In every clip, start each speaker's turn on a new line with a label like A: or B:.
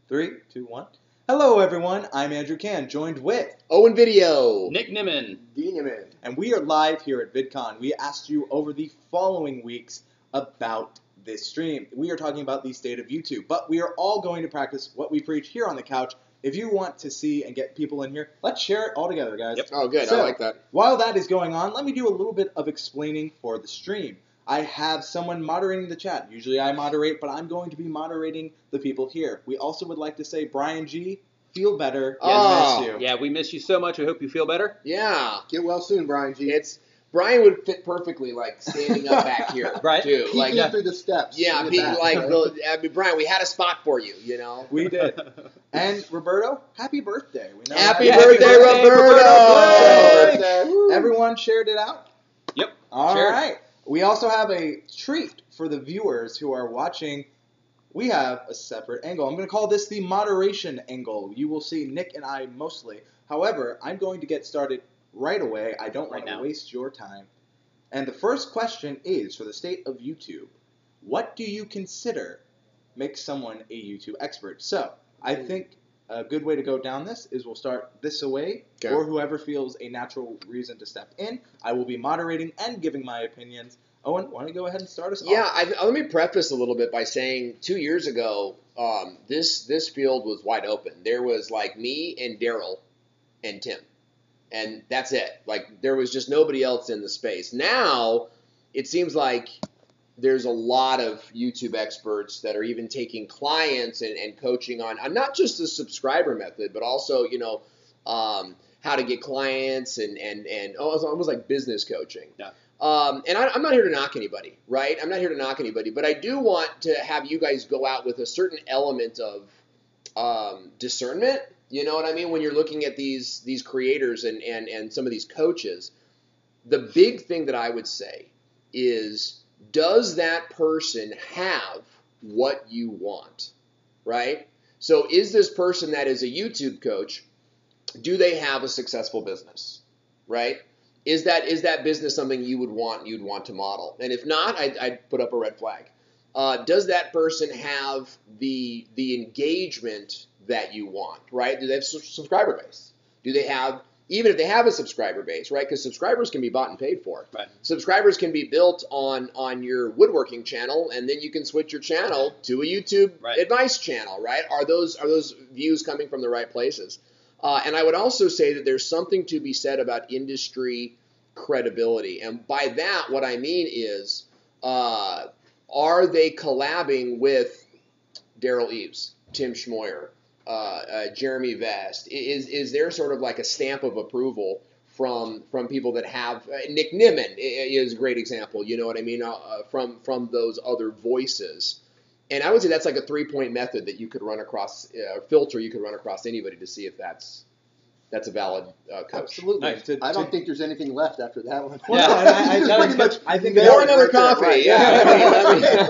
A: 3, 2, 1. Hello, everyone. I'm Andrew Can, joined with
B: Owen Video,
C: Nick Nimmin,
B: D Nimmin,
A: and we are live here at Vidcon. We asked you over the following weeks about this stream. We are talking about the state of YouTube, but we are all going to practice what we preach here on the couch. If you want to see and get people in here, let's share it all together, guys.
C: Yep.
B: Oh, good.
A: So,
B: I like that.
A: While that is going on, let me do a little bit of explaining for the stream. I have someone moderating the chat. Usually I moderate, but I'm going to be moderating the people here. We also would like to say, Brian G., feel better.
B: Oh.
A: Miss you.
C: Yeah, we miss you so much. We hope you feel better.
B: Yeah.
D: Get well soon, Brian G.
B: Brian would fit perfectly, like, standing up back here,
C: Right.
B: too.
D: Peeking
B: Like,
D: through the steps.
B: yeah,
D: in the
B: being
D: back,
B: like,
D: right?
B: Brian, we had a spot for you, you know?
A: We did. And Roberto, happy birthday. We know
B: Happy
A: that-
B: birthday, Roberto!
A: Roberto! Everyone shared it out?
C: Yep.
A: All
C: Shared.
A: right. We also have a treat for the viewers who are watching. We have a separate angle. I'm going to call this the moderation angle. You will see Nick and I mostly. However, I'm going to get started right away. I don't want to waste your time. And the first question is, for the state of YouTube, what do you consider makes someone a YouTube expert? So, I think a good way to go down this is we'll start this away,
B: Okay.
A: or whoever feels a natural reason to step in. I will be moderating and giving my opinions. Owen, why don't you go ahead and start us
B: Yeah,
A: off?
B: let me preface a little bit by saying 2 years ago, this field was wide open. There was, like, me and Daryl and Tim. And that's it. Like, there was just nobody else in the space. Now, it seems like there's a lot of YouTube experts that are even taking clients and coaching on not just the subscriber method, but also, you know, how to get clients and it's almost like business coaching.
C: Yeah.
B: And I'm not here to knock anybody, right? I'm not here to knock anybody, but I do want to have you guys go out with a certain element of discernment. You know what I mean? When you're looking at these creators and some of these coaches, the big thing that I would say is, does that person have what you want, right? So is this person that is a YouTube coach, do they have a successful business, right? Is that business something you would want to model? And if not, I'd put up a red flag. Does that person have the engagement that you want, right? Do they have a subscriber base? Do they have, even if they have a subscriber base, right? Because subscribers can be bought and paid for.
C: Right.
B: Subscribers can be built on your woodworking channel, and then you can switch your channel to a YouTube advice channel, right? Are those views coming from the right places? And I would also say that there's something to be said about industry credibility. And by that, what I mean is, are they collabing with Daryl Eves, Tim Schmoyer, Jeremy Vest? Is there sort of like a stamp of approval from people that have Nick Nimmin is a great example, you know what I mean, from those other voices. And I would say that's like a 3-point method that you could run across, filter you could run across anybody to see if that's a valid coach.
A: Absolutely.
C: Nice.
D: I don't think there's anything left after that one.
A: Well, no, I
D: It's
A: think
D: pretty much
A: I think
D: nailed
B: Or
D: it
B: another
D: right there,
B: coffee,
D: right.
B: yeah.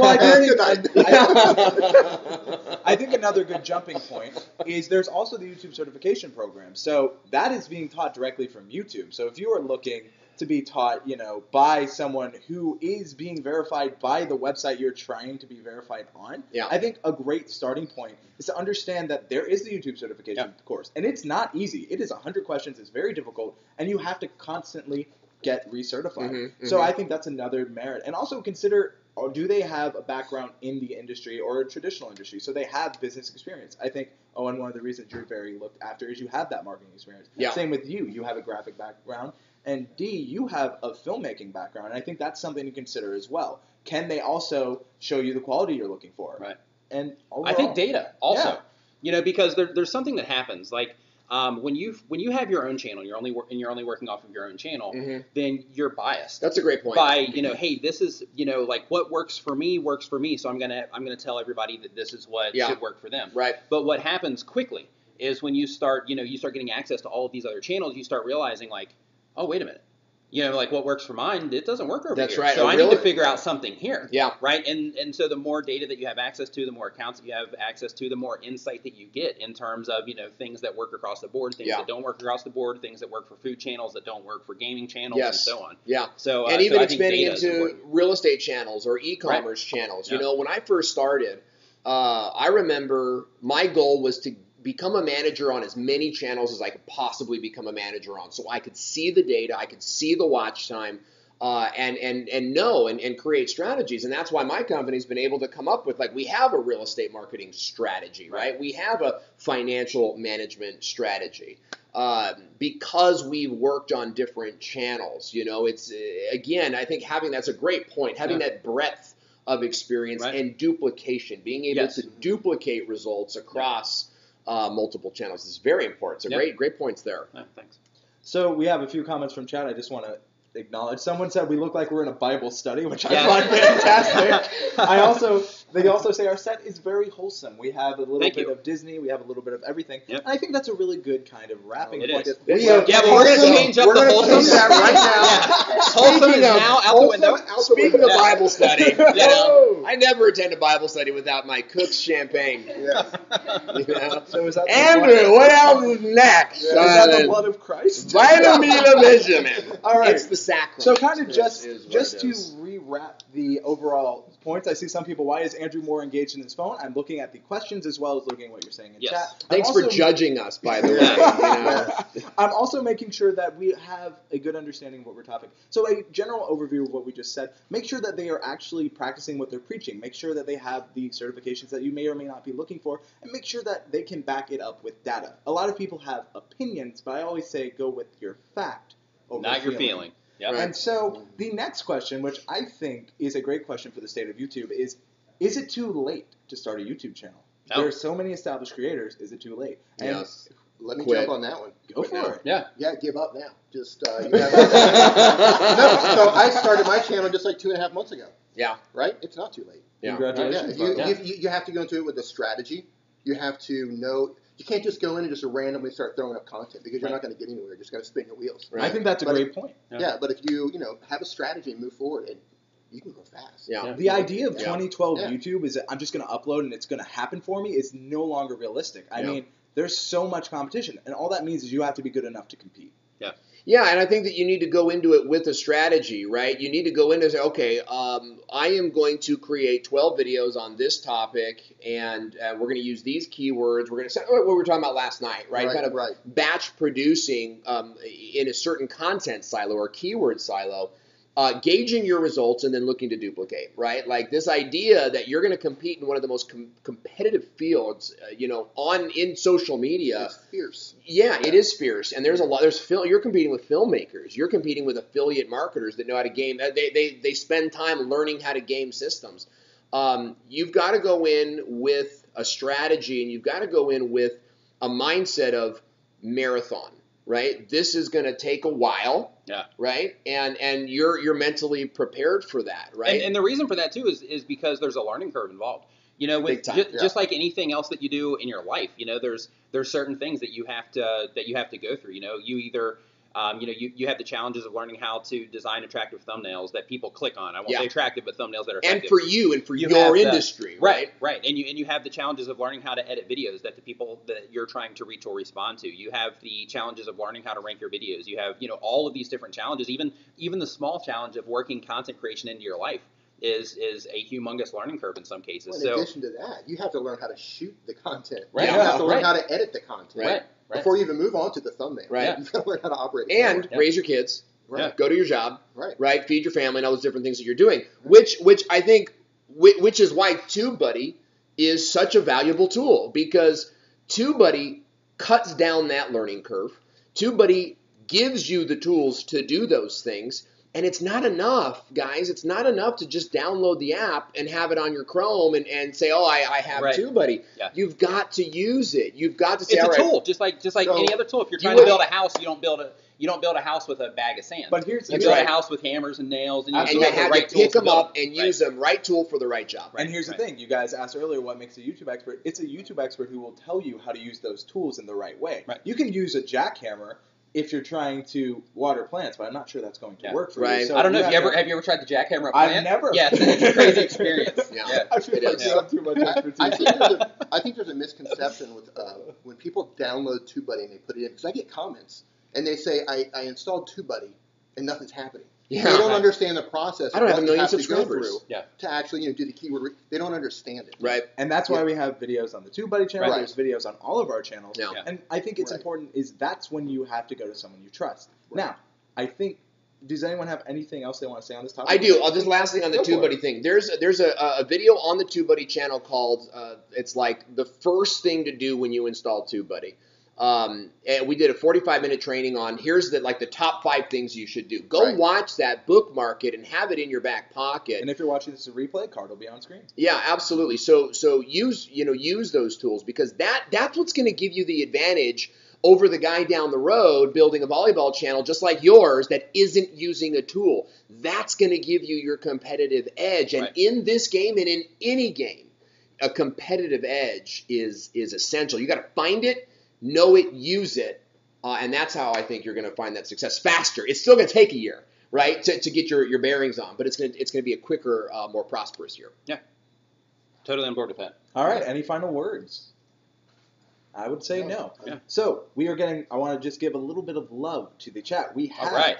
A: I think another good jumping point is there's also the YouTube certification program. So that is being taught directly from YouTube. So if you are looking to be taught, you know, by someone who is being verified by the website you're trying to be verified on,
B: Yeah.
A: I think a great starting point is to understand that there is the YouTube certification course. And it's not easy. It is 100 questions. It's very difficult. And you have to constantly get recertified. So I think that's another merit. And also consider, do they have a background in the industry or a traditional industry? So they have business experience. I think, Owen, one of the reasons you're very looked after is you have that marketing experience.
B: Yeah.
A: Same with you. You have a graphic background. And D, you have a filmmaking background. And I think that's something to consider as well. Can they also show you the quality you're looking for?
C: Right.
A: And overall,
C: I think data also.
A: Yeah.
C: You know, because there's something that happens. Like when you have your own channel, you're only working off of your own channel, then you're biased.
B: That's a great point.
C: By, you know, hey, this is, you know, like what works for me, so I'm gonna tell everybody that this is what should work for them.
B: Right.
C: But what happens quickly is when you start getting access to all of these other channels, you start realizing like, oh, wait a minute. You know, like what works for mine, it doesn't work over here.
B: That's right.
C: So
B: Oh,
C: I
B: really?
C: need to figure out something here.
B: Yeah.
C: Right. And so the more data that you have access to, the more accounts that you have access to, the more insight that you get in terms of, you know, things that work across the board, things that don't work across the board, things that work for food channels, that don't work for gaming channels, and so on.
B: Yeah.
C: So
B: and even
C: so I think
B: expanding
C: data is
B: into
C: important.
B: real estate channels or e-commerce channels. You know, when I first started, I remember my goal was to become a manager on as many channels as I could possibly become a manager on, so I could see the data, I could see the watch time, and know and create strategies. And that's why my company's been able to come up with, like, we have a real estate marketing strategy, right? We have a financial management strategy. Because we've worked on different channels, it's, again, I think that's a great point, having that breadth of experience and duplication, being able to duplicate results across multiple channels is very important. So great points there.
C: Thanks.
A: So we have a few comments from chat. I just want to acknowledge. Someone said we look like we're in a Bible study, which I find fantastic. They also say our set is very wholesome. We have a little bit of Disney. We have a little bit of everything. Yep. And I think that's a really good kind of wrapping point.
C: We're going to change up the wholesome.
B: That right now.
C: Wholesome is now out the window.
B: Speaking of Bible study, I never attend a Bible study without my Cook's champagne.
A: So is that
B: Andrew, what else is next?
A: Is that the blood of Christ?
B: Vitamina Benjamin.
A: All right.
B: It's the sacrament.
A: So kind of just to rewrap the overall points, I see some people, why is Andrew more engaged in his phone? I'm looking at the questions as well as looking at what you're saying in chat.
B: Thanks for judging us, by the way.
A: I'm also making sure that we have a good understanding of what we're talking. So a general overview of what we just said. Make sure that they are actually practicing what they're preaching. Make sure that they have the certifications that you may or may not be looking for, and make sure that they can back it up with data. A lot of people have opinions, but I always say go with your fact over
C: not your feeling.
A: Yep. Right. And so the next question, which I think is a great question for the state of YouTube, is it too late to start a YouTube channel? No. There are so many established creators. Is it too late? And
B: yes.
D: Let me jump on that one.
A: Go for it.
D: Yeah, give up now. Just no. So I started my channel just like 2.5 months ago.
B: Yeah.
D: Right? It's not too late.
B: Yeah.
A: Congratulations.
D: You have to go into it with a strategy. You have to know. You can't just go in and just randomly start throwing up content because you're not going to get anywhere. You're just going to spin your wheels.
A: Right? I think that's a great point.
D: Yeah, but if you have a strategy and move forward, and you can go fast.
B: Yeah.
A: The idea of 2012 YouTube is that I'm just going to upload and it's going to happen for me is no longer realistic. I mean, there's so much competition, and all that means is you have to be good enough to compete.
B: Yeah. Yeah, and I think that you need to go into it with a strategy, right? You need to go in and say, okay, I am going to create 12 videos on this topic, and we're going to use these keywords. We're going to say what we were talking about last night, right? Kind of batch producing in a certain content silo or keyword silo, gauging your results and then looking to duplicate, right? Like this idea that you're going to compete in one of the most competitive fields, in social media.
D: It's fierce.
B: Yeah, it is fierce, and there's a lot. You're competing with filmmakers. You're competing with affiliate marketers that know how to game. They spend time learning how to game systems. You've got to go in with a strategy, and you've got to go in with a mindset of marathon. Right, this is going to take a while. Yeah. Right, and you're mentally prepared for that. Right,
C: and the reason for that too is because there's a learning curve involved. Just like anything else that you do in your life, there's certain things that you have to go through. You either you have the challenges of learning how to design attractive thumbnails that people click on. I won't say attractive, but thumbnails that are effective.
B: And for you and for your industry, right?
C: Right. And you have the challenges of learning how to edit videos that the people that you're trying to reach will respond to. You have the challenges of learning how to rank your videos. You have, all of these different challenges. Even the small challenge of working content creation into your life is a humongous learning curve in some cases.
D: Well, in addition to that, you have to learn how to shoot the content.
C: Right.
D: You have to learn how to edit the content.
C: Right.
D: Before you even move on to the thumbnail.
B: Right.
D: You've got to learn how to operate.
B: And raise your kids.
D: Right.
B: Go to your job.
D: Right.
B: Feed your family and all those different things that you're doing. Which I think, which is why TubeBuddy is such a valuable tool, because TubeBuddy cuts down that learning curve. TubeBuddy gives you the tools to do those things. And it's not enough, guys. It's not enough to just download the app and have it on your Chrome and say, I have TubeBuddy. Yeah. You've got to use it. You've got to say,
C: it's a tool, just like any other tool. If you're trying to build a house, you don't build a house with a bag of sand.
A: But you
C: build a house with hammers and nails, and
B: you have to pick them up and use them. Right tool for the right job.
A: And here's the thing: you guys asked earlier, what makes a YouTube expert? It's a YouTube expert who will tell you how to use those tools in the right way. Right. You can use a jackhammer if you're trying to water plants, but I'm not sure that's going to work for you. So
C: I don't know. Have you ever tried the jackhammer plant?
A: I've never.
C: Yeah, it's a crazy experience.
A: I feel like you have too much expertise.
D: I think there's a misconception with when people download TubeBuddy and they put it in, because I get comments and they say I installed TubeBuddy and nothing's happening.
B: Yeah.
D: They don't understand the process.
B: I don't have
D: what
B: a
D: you
B: million
D: to go
B: subscribers.
D: through
C: Yeah.
D: to actually do the keyword. They don't understand it.
B: Right.
A: And that's why we have videos on the TubeBuddy channel.
D: Right.
A: There's videos on all of our channels.
B: Yeah.
A: And I think it's
D: Right.
A: important is that's when you have to go to someone you trust.
D: Right.
A: Now, I think, does anyone have anything else they want to say on this topic?
B: I do. Just last thing on the
A: Go for
B: TubeBuddy thing. There's a video on the TubeBuddy channel called it's like the first thing to do when you install TubeBuddy. And we did a 45-minute training on here's the top 5 things you should do. Go watch that, bookmark it, and have it in your back pocket.
A: And if you're watching this as a replay, card will be on screen.
B: Yeah, absolutely. So use those tools because that's what's going to give you the advantage over the guy down the road building a volleyball channel just like yours that isn't using a tool. That's going to give you your competitive edge. And in this game and in any game, a competitive edge is essential. You got to find it, know it, use it, and that's how I think you're going to find that success faster. It's still going to take a year, right, to get your bearings on, but it's going to be a quicker, more prosperous year.
C: Yeah, totally on board with that.
A: All right, any final words? I would say no.
C: Yeah.
A: So we are getting. I want to just give a little bit of love to the chat. We have.
C: All right.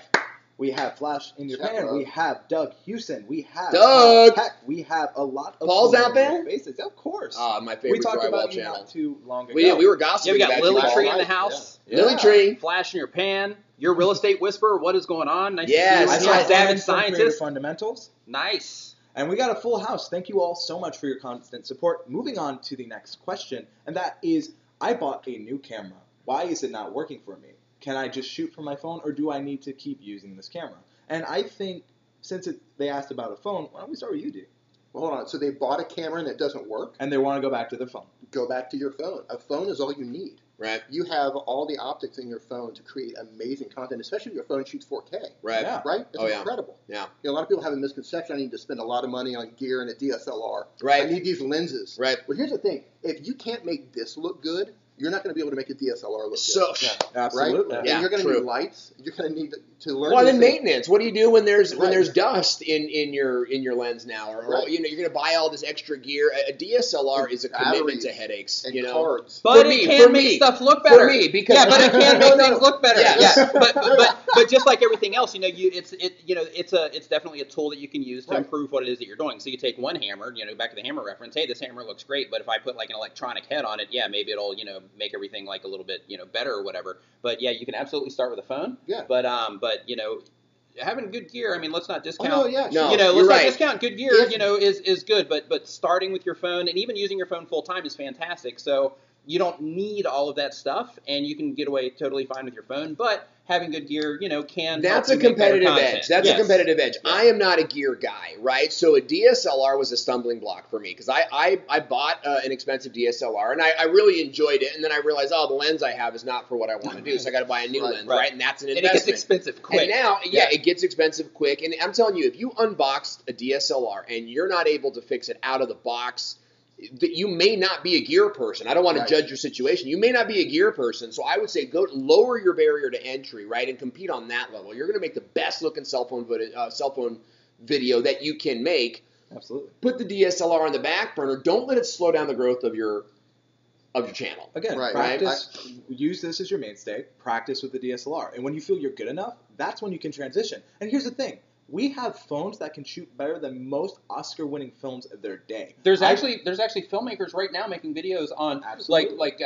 A: We have Flash in your
D: Chat
A: pan.
D: love.
A: We have Doug Houston. We have
B: Doug!
A: Paul Peck. We have a lot of
B: Paul's out
A: familiar
B: there?
A: faces. Of course.
B: My favorite
A: we talked
B: drywall
A: about you
B: channel.
A: not too long ago.
B: We were
C: Yeah,
B: gossiping
C: we got
B: about
C: Lily
B: you,
C: Tree
B: Paul.
C: in the house.
A: Yeah.
B: Lily Tree.
C: Flash in your pan. Your real estate whisperer. What is going on? Nice
B: Yes,
C: to
A: I
C: see
A: saw
C: you.
B: yes.
A: Owen
C: Savage
A: from Creative
C: Scientist.
A: Fundamentals.
C: Nice.
A: And we got a full house. Thank you all so much for your constant support. Moving on to the next question, and that is, I bought a new camera. Why is it not working for me? Can I just shoot from my phone, or do I need to keep using this camera? And I think, since they asked about a phone, why don't we start with you, D?
D: Well, hold on. So they bought a camera and it doesn't work?
A: And they want to go back to their phone.
D: Go back to your phone. A phone is all you need.
B: Right.
D: You have all the optics in your phone to create amazing content, especially if your phone shoots 4K.
B: Right.
A: Yeah.
D: Right? It's
B: Oh, yeah.
D: incredible.
B: Yeah.
D: A lot of people have a misconception. I need to spend a lot of money on gear and a DSLR.
B: Right.
D: I need these lenses.
B: Right.
D: Well, here's the thing. If you can't make this look good, you're not going to be able to make a DSLR look
B: So,
D: good.
A: Absolutely.
D: Right?
B: Yeah,
D: And you're going to
B: true.
D: need lights. You're going to need to learn.
B: well,
D: these
B: then
D: things.
B: maintenance. What do you do when there's
D: Right.
B: dust in your lens now, or
D: Right.
B: you're going to buy all this extra gear? A DSLR is a commitment
D: Batteries
B: to headaches.
D: and
B: You know.
D: cards.
C: But
B: For
C: it
B: me,
C: can
B: for
C: make
B: me.
C: stuff look better.
B: For me, because
C: yeah, but it can make things look better.
B: Yes.
C: Yeah, but just like everything else, it's definitely a tool that you can use to
D: Right.
C: improve what it is that you're doing. So you take one hammer, back to the hammer reference. Hey, this hammer looks great, but if I put like an electronic head on it, yeah, maybe it'll make everything like a little bit better or whatever. But yeah, you can absolutely start with a phone.
D: Yeah.
C: But having good gear, I mean, let's not discount.
D: Oh, no, yeah.
B: No.
D: sure.
C: Let's
B: You're
C: not
B: right.
C: discount good gear. Is good, but starting with your phone and even using your phone full time is fantastic. So you don't need all of that stuff, and you can get away totally fine with your phone. But having good gear, can
B: That's a
C: help you make better
B: competitive
C: content.
B: edge. That's
C: Yes.
B: a competitive edge. I am not a gear guy, right? So a DSLR was a stumbling block for me because I bought an expensive DSLR and I really enjoyed it, and then I realized, the lens I have is not for what I want to do, so I got to buy a new
D: Right.
B: lens, right? And that's an
C: And it
B: investment.
C: gets expensive quick.
B: And now, it gets expensive quick. And I'm telling you, if you unboxed a DSLR and you're not able to fix it out of the box, you may not be a gear person. I don't want to
D: Right.
B: judge your situation. You may not be a gear person. So I would say go lower your barrier to entry, right, and compete on that level. You're going to make the best looking cell phone video that you can make.
A: Absolutely.
B: Put the DSLR on the back burner. Don't let it slow down the growth of your channel.
A: Again,
D: Right.
A: practice. Use this as your mainstay. Practice with the DSLR, and when you feel you're good enough, that's when you can transition. And here's the thing: we have phones that can shoot better than most Oscar-winning films of their day.
C: There's actually filmmakers right now making videos on
A: Absolutely.
C: like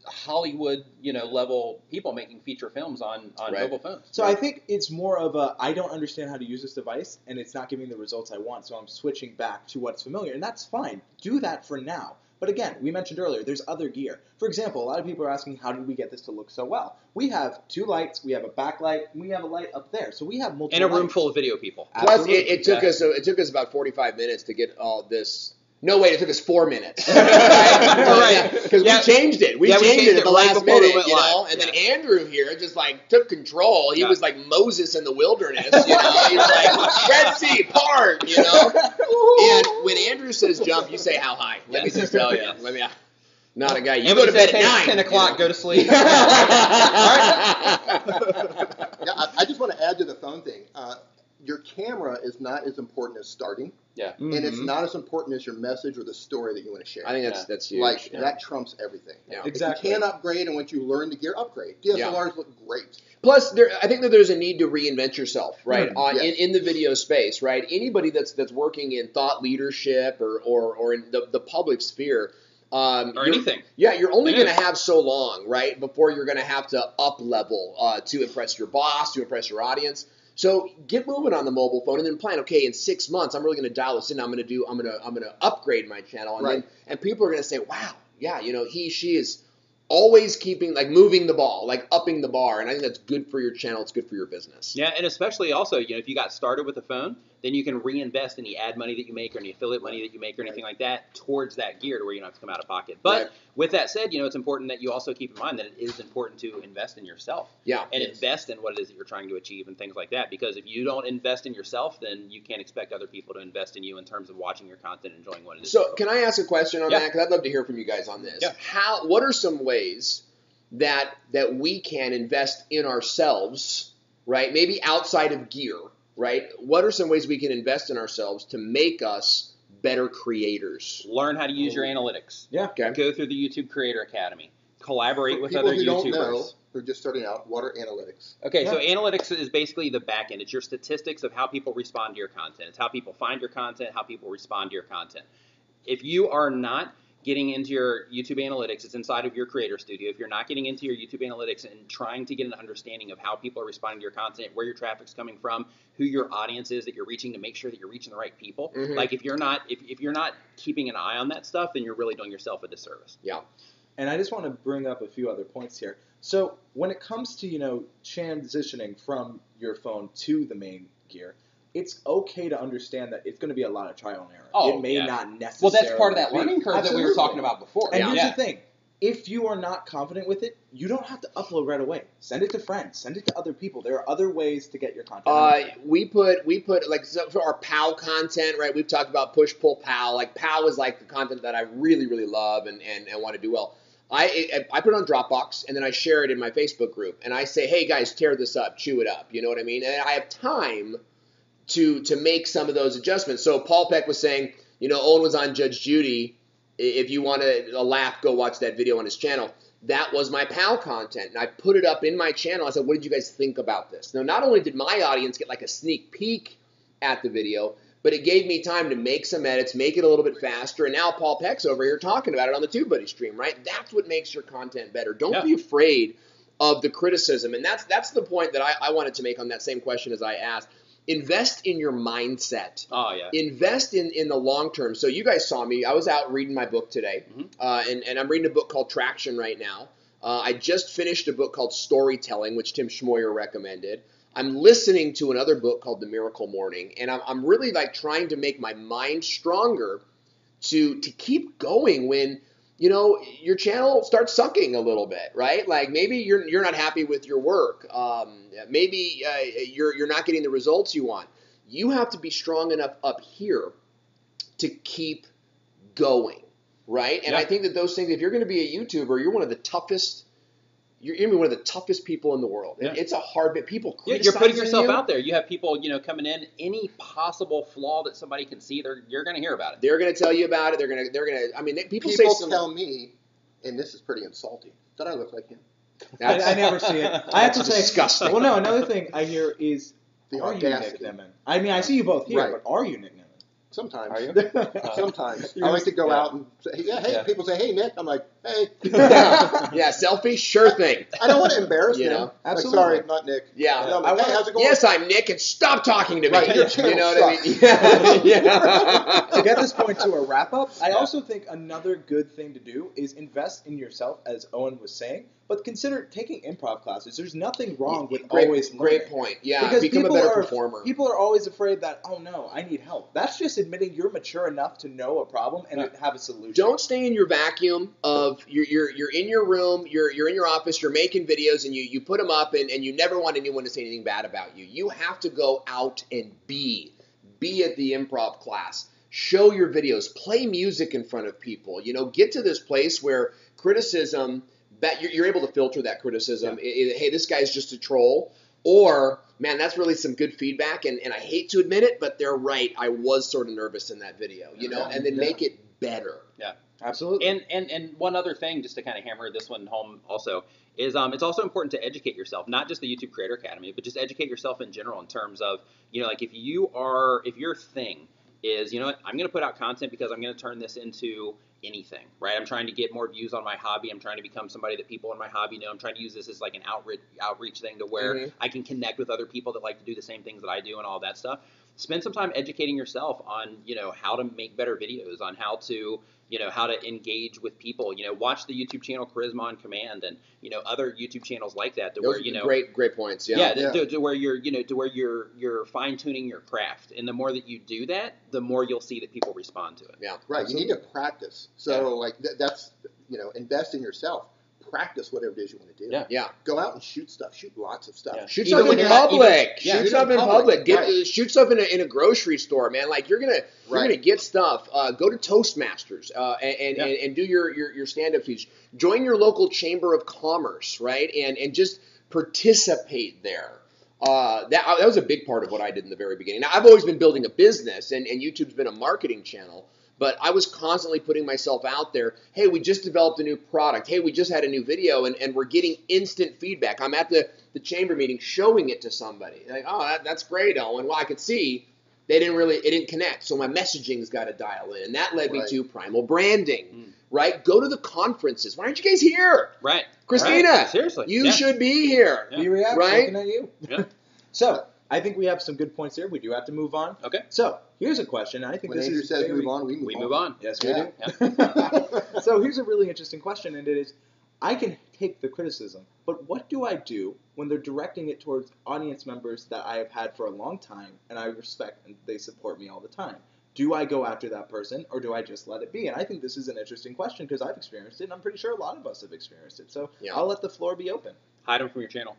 C: Hollywood level people making feature films on
B: Right.
C: mobile phones.
A: So I think it's more of a I don't understand how to use this device, and it's not giving the results I want, so I'm switching back to what's familiar, and that's fine. Do that for now. But again, we mentioned earlier, there's other gear. For example, a lot of people are asking, how did we get this to look so well? We have 2 lights, we have a backlight, and we have a light up there. So we have multiple
C: And a room
A: lights.
C: full of video people.
B: Plus,
A: Absolutely.
B: it took us about 45 minutes to get all this. No, wait, it took us 4 minutes.
C: Right.
B: Because
C: Yeah.
B: we changed it. We
C: Yeah, we
B: changed it
C: changed
B: at the
C: it right
B: last
C: before we
B: minute,
C: went live.
B: And then
C: Yeah.
B: Andrew here just took control. He
C: Yeah.
B: was like Moses in the wilderness, He's like, Red Sea, part, And when Andrew says jump, you say how high. Let me just tell you. Not a guy. You
C: And
B: go
C: we
B: to
C: said
B: bed at 9.
C: 10 o'clock, go to sleep.
D: Yeah, I just want to add to the phone thing. your camera is not as important as starting.
B: Yeah.
D: And it's not as important as your message or the story that you want to share.
B: I think that's huge.
D: Like, that trumps everything.
B: Yeah.
A: Exactly.
D: If you can upgrade, and once you learn the gear, upgrade. DSLRs look great.
B: Plus, I think that there's a need to reinvent yourself, right?
D: Yes.
B: In the video space, right? Anybody that's working in thought leadership or in the public sphere,
C: or anything.
B: Yeah, you're only going to have so long, right, before you're going to have to up level to impress your boss, to impress your audience. So get moving on the mobile phone, and then plan. Okay, in 6 months, I'm really going to dial this in. I'm going to upgrade my channel, and then people are going to say, wow, yeah, she is always keeping, like, moving the ball, like upping the bar, and I think that's good for your channel. It's good for your business.
C: Yeah, and especially also, if you got started with a phone, then you can reinvest any ad money that you make or any affiliate money that you make or anything like that towards that gear to where you don't have to come out of pocket. But with that said, it's important that you also keep in mind that it is important to invest in yourself.
B: Yeah.
C: And invest in what it is that you're trying to achieve and things like that. Because if you don't invest in yourself, then you can't expect other people to invest in you in terms of watching your content and enjoying what it is.
B: So can I ask a question on that? Because I'd love to hear from you guys on this.
C: Yeah.
B: What are some ways that we can invest in ourselves, right? Maybe outside of gear, right? What are some ways we can invest in ourselves to make us better creators?
C: Learn how to use your analytics.
A: Yeah.
B: Okay.
C: Go through the YouTube Creator Academy. Collaborate with
D: people
C: other
D: who
C: YouTubers.
D: don't know, who are just starting out, what are analytics?
C: Okay, so analytics is basically the back end. It's your statistics of how people respond to your content. It's how people find your content, how people respond to your content. If you are not getting into your YouTube analytics, it's inside of your Creator Studio. If you're not getting into your YouTube analytics and trying to get an understanding of how people are responding to your content, where your traffic's coming from, who your audience is that you're reaching, to make sure that you're reaching the right people. Like if you're not keeping an eye on that stuff, then you're really doing yourself a disservice.
B: Yeah.
A: And I just want to bring up a few other points here. So when it comes to, transitioning from your phone to the main gear, it's okay to understand that it's going to be a lot of trial and error.
C: Oh,
A: it may not necessarily
C: Well, that's part of that
A: be.
C: learning curve that we were talking about before.
A: And here's the thing. If you are not confident with it, you don't have to upload right away. Send it to friends. Send it to other people. There are other ways to get your content out there.
B: We put like, so for our PAL content, right? We've talked about push, pull, PAL. Like PAL is like the content that I really, really love and want to do well. I put it on Dropbox, and then I share it in my Facebook group. And I say, hey, guys, tear this up, chew it up. You know what I mean? And I have time to make some of those adjustments. So Paul Peck was saying, Owen was on Judge Judy. If you want a laugh, go watch that video on his channel. That was my PAL content, and I put it up in my channel. I said, what did you guys think about this? Now, not only did my audience get like a sneak peek at the video, but it gave me time to make some edits, make it a little bit faster, and now Paul Peck's over here talking about it on the TubeBuddy stream, right? That's what makes your content better. Don't be afraid of the criticism, and that's the point that I wanted to make on that same question as I asked. Invest in your mindset.
C: Oh, yeah.
B: Invest in the long term. So you guys saw me. I was out reading my book today, and I'm reading a book called Traction right now. I just finished a book called Storytelling, which Tim Schmoyer recommended. I'm listening to another book called The Miracle Morning, and I'm really like trying to make my mind stronger to keep going when your channel starts sucking a little bit, right? Like maybe you're not happy with your work. Maybe you're not getting the results you want. You have to be strong enough up here to keep going, right? And I think that those things, if you're going to be a YouTuber, you're one of the toughest. You're going to be one of the toughest people in the world. Yeah. It's a hard bit. People criticize
C: you're putting yourself out there. You have people, coming in. Any possible flaw that somebody can see, you're going to hear about it.
B: They're going to tell you about it. They're going to. I mean, people
D: tell me, and this is pretty insulting, that I look like him.
A: I never see it. I have to say,
B: disgusting.
A: Well, no. Another thing I hear is, are you
D: audacity.
A: Nick Nimmin? I mean, I see you both here, but are you Nick Nimmin?
D: Sometimes.
A: Are you?
D: Sometimes. I like to go out and say, hey, people say, hey, Nick. I'm like, hey.
B: Yeah, selfie, sure thing.
D: I don't want to embarrass them.
A: Absolutely.
D: Like, sorry, not Nick.
B: Yeah.
D: And I'm like, hey, how's it going?
B: Yes, I'm Nick, and stop talking to me.
D: Right, your channel
B: what I mean?
A: Yeah. To get this point to a wrap-up, I also think another good thing to do is invest in yourself, as Owen was saying, but consider taking improv classes. There's nothing wrong with always learning.
B: Great point. Yeah,
A: because
B: become a better performer.
A: People are always afraid that, oh no, I need help. That's just admitting you're mature enough to know a problem and have a solution.
B: Don't stay in your vacuum of you're in your room, you're in your office, you're making videos, and you put them up, and you never want anyone to say anything bad about you. You have to go out and be at the improv class. Show your videos. Play music in front of people. Get to this place where criticism, that you're able to filter that criticism. Hey, this guy's just a troll, Or, man, that's really some good feedback, and I hate to admit it, but they're right. I was sort of nervous in that video, and then make it better.
C: Yeah.
A: Absolutely.
C: And one other thing, just to kind of hammer this one home also, is it's also important to educate yourself, not just the YouTube Creator Academy, but just educate yourself in general in terms of, like if your thing is, I'm going to put out content because I'm going to turn this into anything, right? I'm trying to get more views on my hobby. I'm trying to become somebody that people in my hobby know. I'm trying to use this as like an outreach thing to where I can connect with other people that like to do the same things that I do and all that stuff. Spend some time educating yourself on, how to make better videos, on how to engage with people. Watch the YouTube channel Charisma on Command and, other YouTube channels like that to
B: Those
C: where,
B: great points. Yeah.
C: To where you're fine tuning your craft. And the more that you do that, the more you'll see that people respond to it.
B: Yeah.
D: Right.
A: Absolutely.
D: You need to practice. So that's, invest in yourself. Practice whatever it is you want to do.
C: Yeah.
B: Yeah.
D: Go out and shoot stuff. Shoot lots of stuff.
C: Yeah.
B: Shoot
C: Even
B: stuff in
C: when you're not-
B: public.
C: even- yeah,
B: Shoot stuff in public. Shoot stuff in a grocery store, man. Like you're gonna get stuff. Go to Toastmasters and do your stand-up speech. Join your local chamber of commerce, right? And just participate there. That was a big part of what I did in the very beginning. Now I've always been building a business, and YouTube's been a marketing channel. But I was constantly putting myself out there. Hey, we just developed a new product. Hey, we just had a new video, and we're getting instant feedback. I'm at the chamber meeting showing it to somebody. Like, oh, that's great, Owen. Well, I could see it didn't connect. So my messaging's got to dial in. And that led me to primal branding, right? Go to the conferences. Why aren't you guys here?
C: Right.
B: Christina,
C: right. Seriously,
B: you should be here.
A: Be react,
B: right?
A: looking at you.
C: Yeah.
A: So, I think we have some good points here. We do have to move on.
C: Okay.
A: So, here's a question. I think
D: When
A: this
D: Andrew
A: is
D: says
A: very...
D: move on, we
C: move on.
A: Yes, we
D: Yeah.
A: do. So, here's a really interesting question, and it is, I can take the criticism, but what do I do when they're directing it towards audience members that I have had for a long time, and I respect and they support me all the time? Do I go after that person, or do I just let it be? And I think this is an interesting question because I've experienced it, and I'm pretty sure a lot of us have experienced it. So, I'll let the floor be open.
C: Hide them from your channel.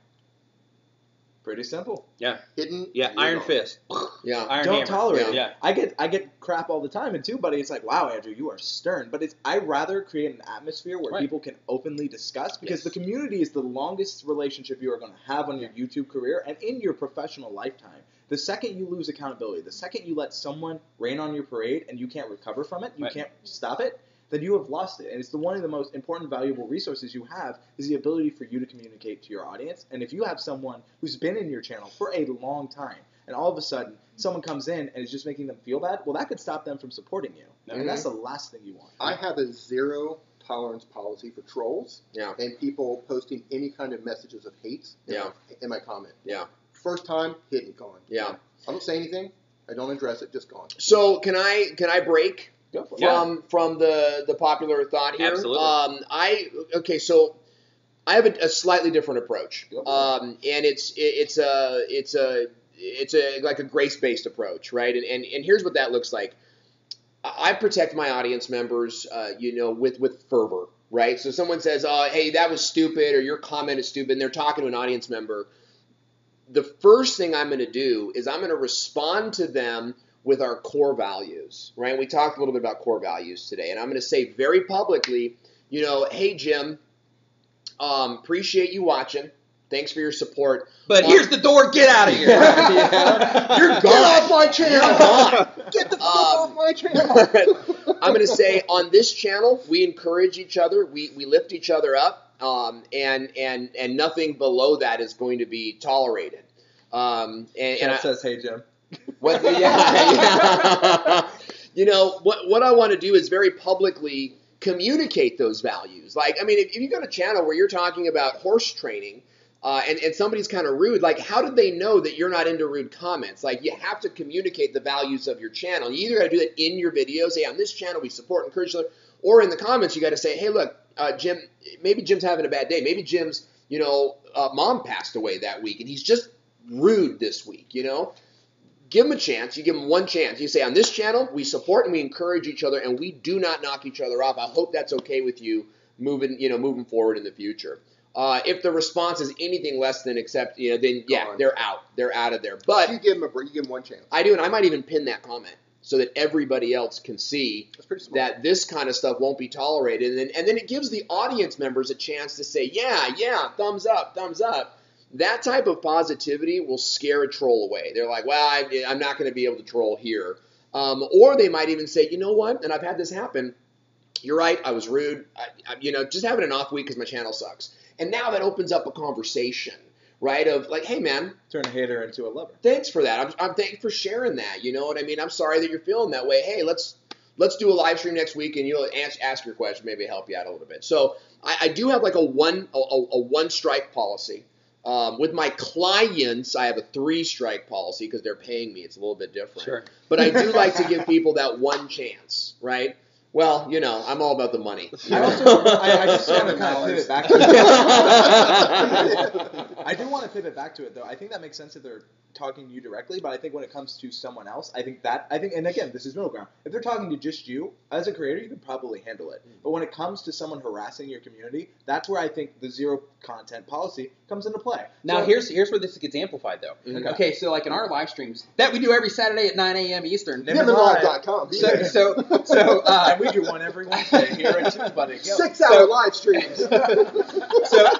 A: Pretty simple.
C: Yeah.
D: Hidden.
C: Yeah. Iron Fist.
B: Yeah.
C: Iron
A: Don't
C: Hammer.
A: tolerate it.
C: Yeah.
A: I get crap all the time, and TubeBuddy, it's like, wow, Andrew, you are stern. But I'd rather create an atmosphere where people can openly discuss, because the community is the longest relationship you are going to have on your YouTube career and in your professional lifetime. The second you lose accountability, the second you let someone rain on your parade and you can't recover from it, you can't stop it, then you have lost it. And it's one of the most important, valuable resources you have is the ability for you to communicate to your audience. And if you have someone who's been in your channel for a long time, and all of a sudden someone comes in and is just making them feel bad, well, that could stop them from supporting you. And that's the last thing you want.
D: I have a zero tolerance policy for trolls and people posting any kind of messages of hate in my comment.
B: Yeah.
D: First time, hidden, gone.
B: Yeah.
D: I don't say anything. I don't address it. Just gone.
B: So can I break
A: Go for it.
B: from the popular thought here?
C: Absolutely.
B: So I have a slightly different approach,
A: Go for
B: and it's like a grace-based approach, right? And here's what that looks like. I protect my audience members, with fervor, right? So someone says, "Oh, hey, that was stupid," or "Your comment is stupid," and they're talking to an audience member. The first thing I'm going to do is I'm going to respond to them with our core values, right? We talked a little bit about core values today, and I'm going to say very publicly, "Hey, Jim, appreciate you watching. Thanks for your support.
C: But here's the door. Get out of here.
B: You're gone.
D: Get off my channel.
B: You're gone.
D: Get the fuck off my channel.
B: I'm going to say on this channel, we encourage each other. We lift each other up. And nothing below that is going to be tolerated. And
A: It says, hey, Jim.
B: what I want to do is very publicly communicate those values. Like, I mean, if you got a channel where you're talking about horse training, and somebody's kind of rude, like, how did they know that you're not into rude comments? Like, you have to communicate the values of your channel. You either got to do that in your videos, hey, on this channel we support and encourage each other, or in the comments you got to say, hey, look, Jim, maybe Jim's having a bad day. Maybe Jim's, mom passed away that week, and he's just rude this week, Give him a chance. You give him one chance. You say, on this channel, we support and we encourage each other, and we do not knock each other off. I hope that's okay with you moving forward in the future. If the response is anything less than accept, then they're out. They're out of there. But
D: you give them one chance.
B: I do, and I might even pin that comment so that everybody else can see that this kind of stuff won't be tolerated. And then it gives the audience members a chance to say, yeah, thumbs up. that type of positivity will scare a troll away. They're like, well, I'm not going to be able to troll here. Or they might even say, you know what? And I've had this happen. You're right. I was rude. Just having an off week because my channel sucks. And now that opens up a conversation, right? Of like, hey, man.
A: Turn a hater into a lover.
B: Thanks for that. I'm thank you for sharing that. You know what I mean? I'm sorry that you're feeling that way. Hey, let's do a live stream next week and you'll ask your question, maybe help you out a little bit. So I do have like a one strike policy. With my clients, I have a 3-strike policy because they're paying me. It's a little bit different.
C: Sure.
B: But I do like to give people that one chance, right? Well, I'm all about the money.
A: I just want to kind of pivot back to it. I do want to pivot back to it, though. I think that makes sense if they're talking to you directly, but I think when it comes to someone else, and again, this is middle ground. If they're talking to just you, as a creator, you can probably handle it. But when it comes to someone harassing your community, that's where I think the zero content policy comes into play.
C: Now,
A: So,
C: here's where this gets amplified, though. Okay, so like in our live streams that we do every Saturday at 9 a.m. Eastern.
D: NimminLive.com.
A: and we do one every Wednesday here at TubeBuddy.
D: 6-hour live streams.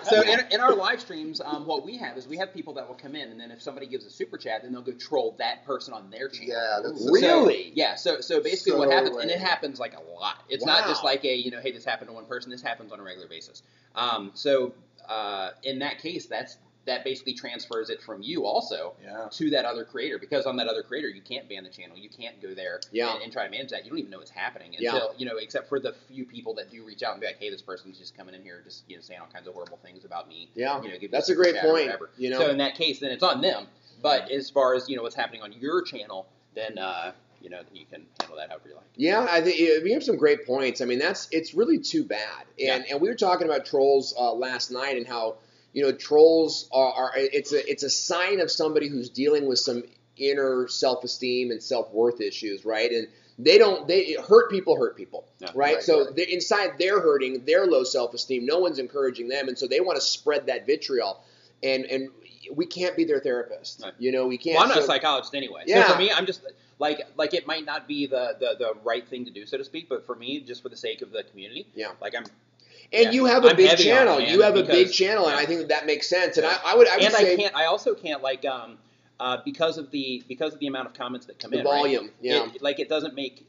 C: So in our live streams, what we have is we have people that will come in, and then if somebody gives a super chat, then they'll go troll that person on their channel.
D: Yeah, that's
B: really.
C: Yeah. So basically,
D: So
C: what happens, and
D: lame.
C: it happens like a lot. It's not just like hey, this happened to one person. This happens on a regular basis. In that case, that basically transfers it from you also to that other creator, because on that other creator you can't ban the channel, you can't go there and try to manage that. You don't even know what's happening until except for the few people that do reach out and be like, hey, this person's just coming in here just saying all kinds of horrible things about me.
B: That's a great point.
C: So in that case, then it's on them. But as far as what's happening on your channel, then you can handle that however you like.
B: Yeah, I think we have some great points. I mean, it's really too bad. And we were talking about trolls last night and how trolls are it's a sign of somebody who's dealing with some inner self-esteem and self-worth issues, right? And they hurt people, right? So inside they're hurting, they're low self-esteem. No one's encouraging them, and so they want to spread that vitriol. And we can't be their therapist.
C: Right.
B: We can't.
C: Well, I'm not a psychologist anyway.
B: Yeah.
C: So for me, I'm just like it might not be the right thing to do, so to speak, but for me, just for the sake of the community, like I'm.
B: And you have a big
C: heavy
B: channel.
C: on it, man,
B: You have a
C: because-
B: big channel, and I think that makes sense. And I would say
C: I also can't because of the amount of comments that come
B: the
C: in.
B: volume.
C: Right? It doesn't make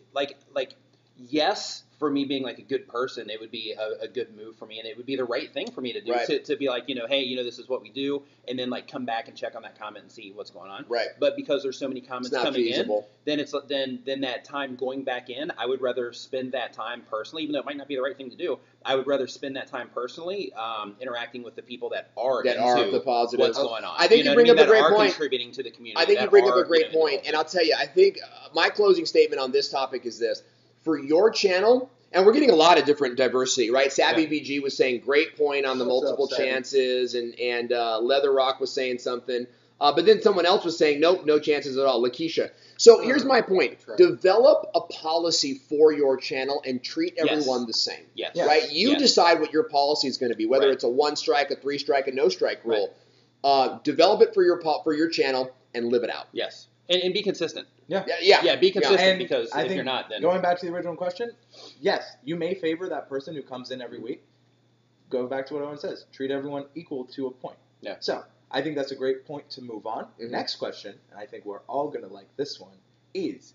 C: yes, for me being like a good person, it would be a good move for me, and it would be the right thing for me to do to be like, hey, this is what we do, and then like come back and check on that comment and see what's going on.
B: Right.
C: But because there's so many comments coming
B: feasible.
C: in, then that time going back in, I would rather spend that time personally, even though it might not be the right thing to do. I would rather spend that time personally interacting with the people that are
B: the positive.
C: what's going on.
B: I think you bring up a great point.
C: Contributing to the community.
B: I think you bring up a great point, and I'll tell you, I think my closing statement on this topic is this. For your channel, and we're getting a lot of different diversity, right? Savvy VG was saying great point on the multiple chances, and Leather Rock was saying something. But then someone else was saying, nope, no chances at all. Lakeisha. So here's my point. Develop a policy for your channel and treat everyone the same.
C: Yes.
B: Right? You decide what your policy is going to be, whether it's a 1-strike, a 3-strike, a no-strike rule. Develop it for your channel and live it out.
C: Yes. And be consistent.
B: Yeah,
C: be consistent,
A: And
C: because
A: I
C: if
A: think
C: you're not, then...
A: Going back to the original question, yes, you may favor that person who comes in every week. Go back to what Owen says. Treat everyone equal to a point.
C: Yeah.
A: So, I think that's a great point to move on. Next question, and I think we're all going to like this one, is...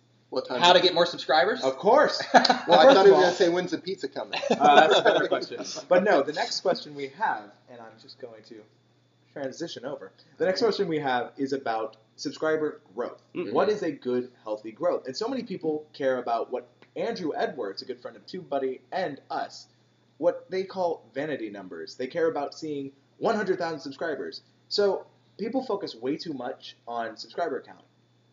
C: How to get more subscribers?
A: Of course.
D: Well, I thought he was going to say, when's the pizza coming?
A: That's a better question. But no, the next question we have, and I'm just going to transition over. The next question we have is about subscriber growth. What is a good, healthy growth? And so many people care about what Andrew Edwards, a good friend of TubeBuddy and us, what they call vanity numbers. They care about seeing 100,000 subscribers. So people focus way too much on subscriber count.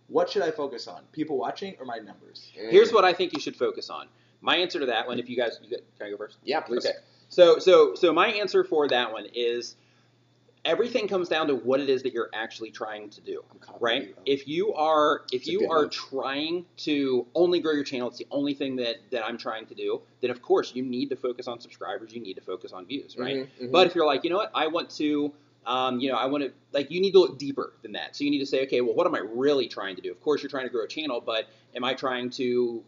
A: What should I focus on? People watching or my numbers?
C: Here's what I think you should focus on. My answer to that one, if you guys, can I go first?
B: Yeah, please.
C: Okay. So my answer for that one is everything comes down to what it is that you're actually trying to do, right? If you are trying to only grow your channel, it's the only thing that I'm trying to do, then of course you need to focus on subscribers, you need to focus on views, right? But if you're like, you know what, I want to, you need to look deeper than that. So you need to say, okay, well, what am I really trying to do? Of course, you're trying to grow a channel, but am I trying to,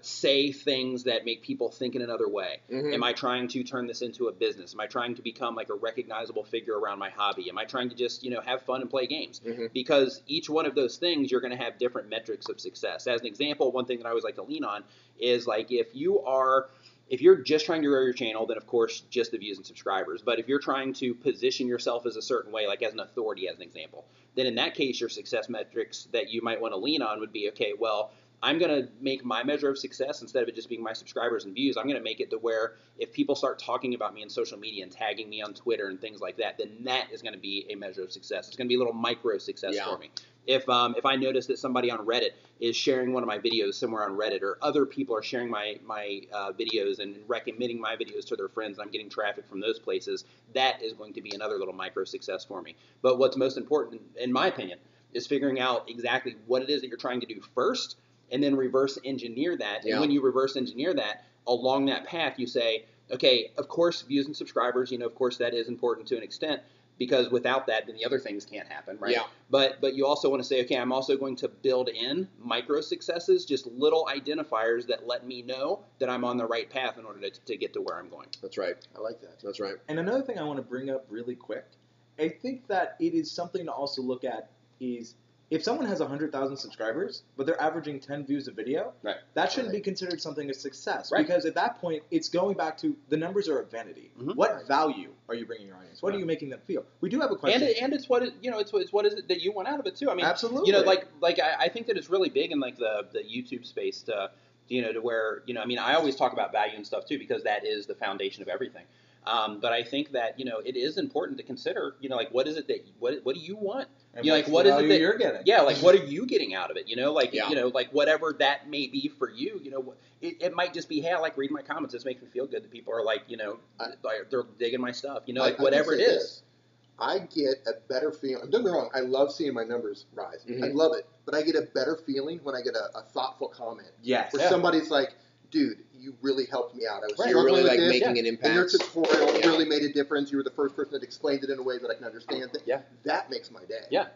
C: say things that make people think in another way?
B: Mhm.
C: Am I trying to turn this into a business? Am I trying to become like a recognizable figure around my hobby? Am I trying to just, have fun and play games?
B: Mhm.
C: Because each one of those things, you're going to have different metrics of success. As an example, one thing that I always like to lean on is like if you're just trying to grow your channel, then of course just the views and subscribers. But if you're trying to position yourself as a certain way, like as an authority, as an example, then in that case, your success metrics that you might want to lean on would be, okay, well, I'm going to make my measure of success, instead of it just being my subscribers and views, I'm going to make it to where if people start talking about me in social media and tagging me on Twitter and things like that, then that is going to be a measure of success. It's going to be a little micro success for me. If I notice that somebody on Reddit is sharing one of my videos somewhere on Reddit, or other people are sharing my videos and recommending my videos to their friends, and I'm getting traffic from those places, that is going to be another little micro success for me. But what's most important, in my opinion, is figuring out exactly what it is that you're trying to do first, and then reverse engineer that. And when you reverse engineer that, along that path, you say, okay, of course, views and subscribers, of course, that is important to an extent, because without that, then the other things can't happen, right?
B: Yeah.
C: But you also want to say, okay, I'm also going to build in micro successes, just little identifiers that let me know that I'm on the right path in order to get to where I'm going.
B: That's right.
D: I like that.
B: That's right.
A: And another thing I want to bring up really quick, I think that it is something to also look at is if someone has 100,000 subscribers, but they're averaging 10 views a video,
C: Right.
A: that shouldn't be considered something a success.
C: Right.
A: Because at that point, it's going back to the numbers are a vanity.
C: Mhm.
A: What value are you bringing your audience? What are you making them feel? We do have a question.
C: And it's what it's what is it that you want out of it too. I mean,
A: Absolutely.
C: I think that it's really big in like the YouTube space to where I mean, I always talk about value and stuff too, because that is the foundation of everything. But I think that it is important to consider like what is it that what do you want?
A: And
C: Like
A: what's
C: what
A: the
C: is it
A: value
C: that
A: you're getting?
C: Yeah, like what are you getting out of it? Like
B: Yeah.
C: like whatever that may be for you. It might just be, hey, I like reading my comments. This makes me feel good that people are like they're digging my stuff. Like whatever it is.
D: This. I get a better feeling. Don't get me wrong. I love seeing my numbers rise.
B: Mhm.
D: I love it. But I get a better feeling when I get a thoughtful comment.
A: Yes.
D: Where somebody's like, dude, you really helped me out. I was
B: You're
D: struggling
B: really
D: with
B: like
D: this,
B: making an
D: and your
B: impact.
D: tutorial
B: Yeah.
D: really made a difference. You were the first person that explained it in a way that I can understand.
C: Yeah.
D: That makes my day.
C: Yeah.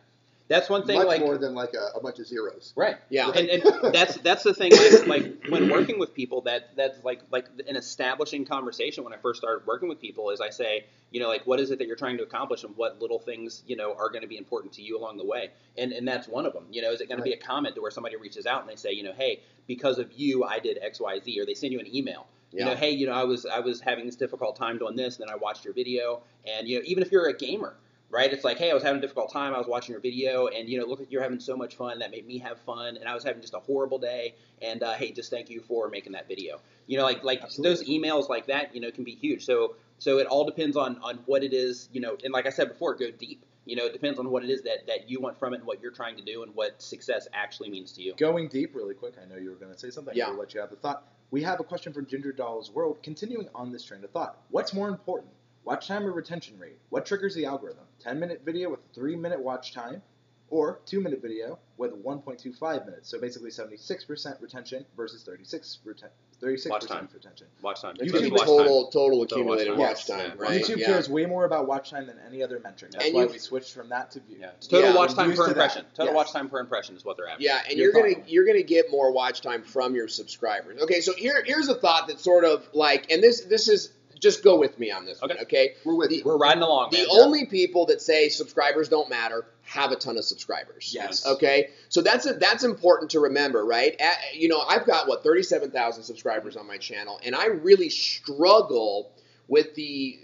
C: That's one thing.
D: Much
C: like
D: more than like a bunch of zeros.
C: Right.
B: Yeah.
C: And that's the thing. Like when working with people, that's like an establishing conversation. When I first started working with people, is I say, like what is it that you're trying to accomplish, and what little things are going to be important to you along the way. And that's one of them. Is it going to be a comment to where somebody reaches out and they say, hey, because of you, I did X, Y, Z, or they send you an email.
B: Yeah.
C: Hey, I was having this difficult time doing this, and then I watched your video, and even if you're a gamer. Right? It's like, hey, I was having a difficult time. I was watching your video, and, it looked like you're having so much fun. That made me have fun, and I was having just a horrible day. And, hey, just thank you for making that video. Like those emails like that, can be huge. So it all depends on what it is, and like I said before, go deep. It depends on what it is that you want from it and what you're trying to do and what success actually means to you.
A: Going deep really quick, I know you were going to say something.
B: Yeah.
A: I'll let you have the thought. We have a question from Ginger Doll's World. Continuing on this train of thought, what's more important? Watch time or retention rate? What triggers the algorithm? 10-minute video with 3-minute watch time, or 2-minute video with 1.25 minutes? So basically 76% retention versus 36%
C: Watch time.
A: retention.
C: Watch time.
B: It's
A: YouTube-
B: gonna be total accumulated
C: watch
B: watch
C: time.
B: time, right?
A: YouTube
B: Yeah.
A: cares way more about watch time than any other metric. That's
B: And
A: why
B: you-
A: we switched from that to view.
C: Yeah. It's total
B: Yeah.
C: watch time
A: Used
C: per
A: to that.
C: impression. Total
A: Yes.
C: watch time per impression is what they're after.
B: Yeah, and
A: Your
B: you're
A: thought.
B: gonna get more watch time from your subscribers. Okay, so here's a thought that's sort of like, and this is just go with me on this one, okay?
D: We're with you.
C: We're riding along,
B: The
C: man.
B: only people that say subscribers don't matter have a ton of subscribers.
A: Yes.
B: Okay, so that's important to remember, right? I've got 37,000 subscribers on my channel, and I really struggle with the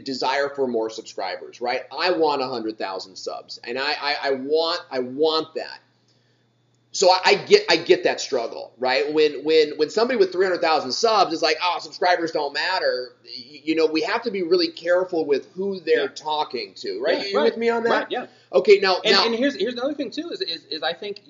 B: desire for more subscribers, right? I want 100,000 subs, and I want that. So I get that struggle, right? When somebody with 300,000 subs is like, oh, subscribers don't matter, we have to be really careful with who they're talking to, right?
C: Yeah,
B: You with me on that?
C: Right, yeah.
B: Okay, now
C: And here's another thing too is I think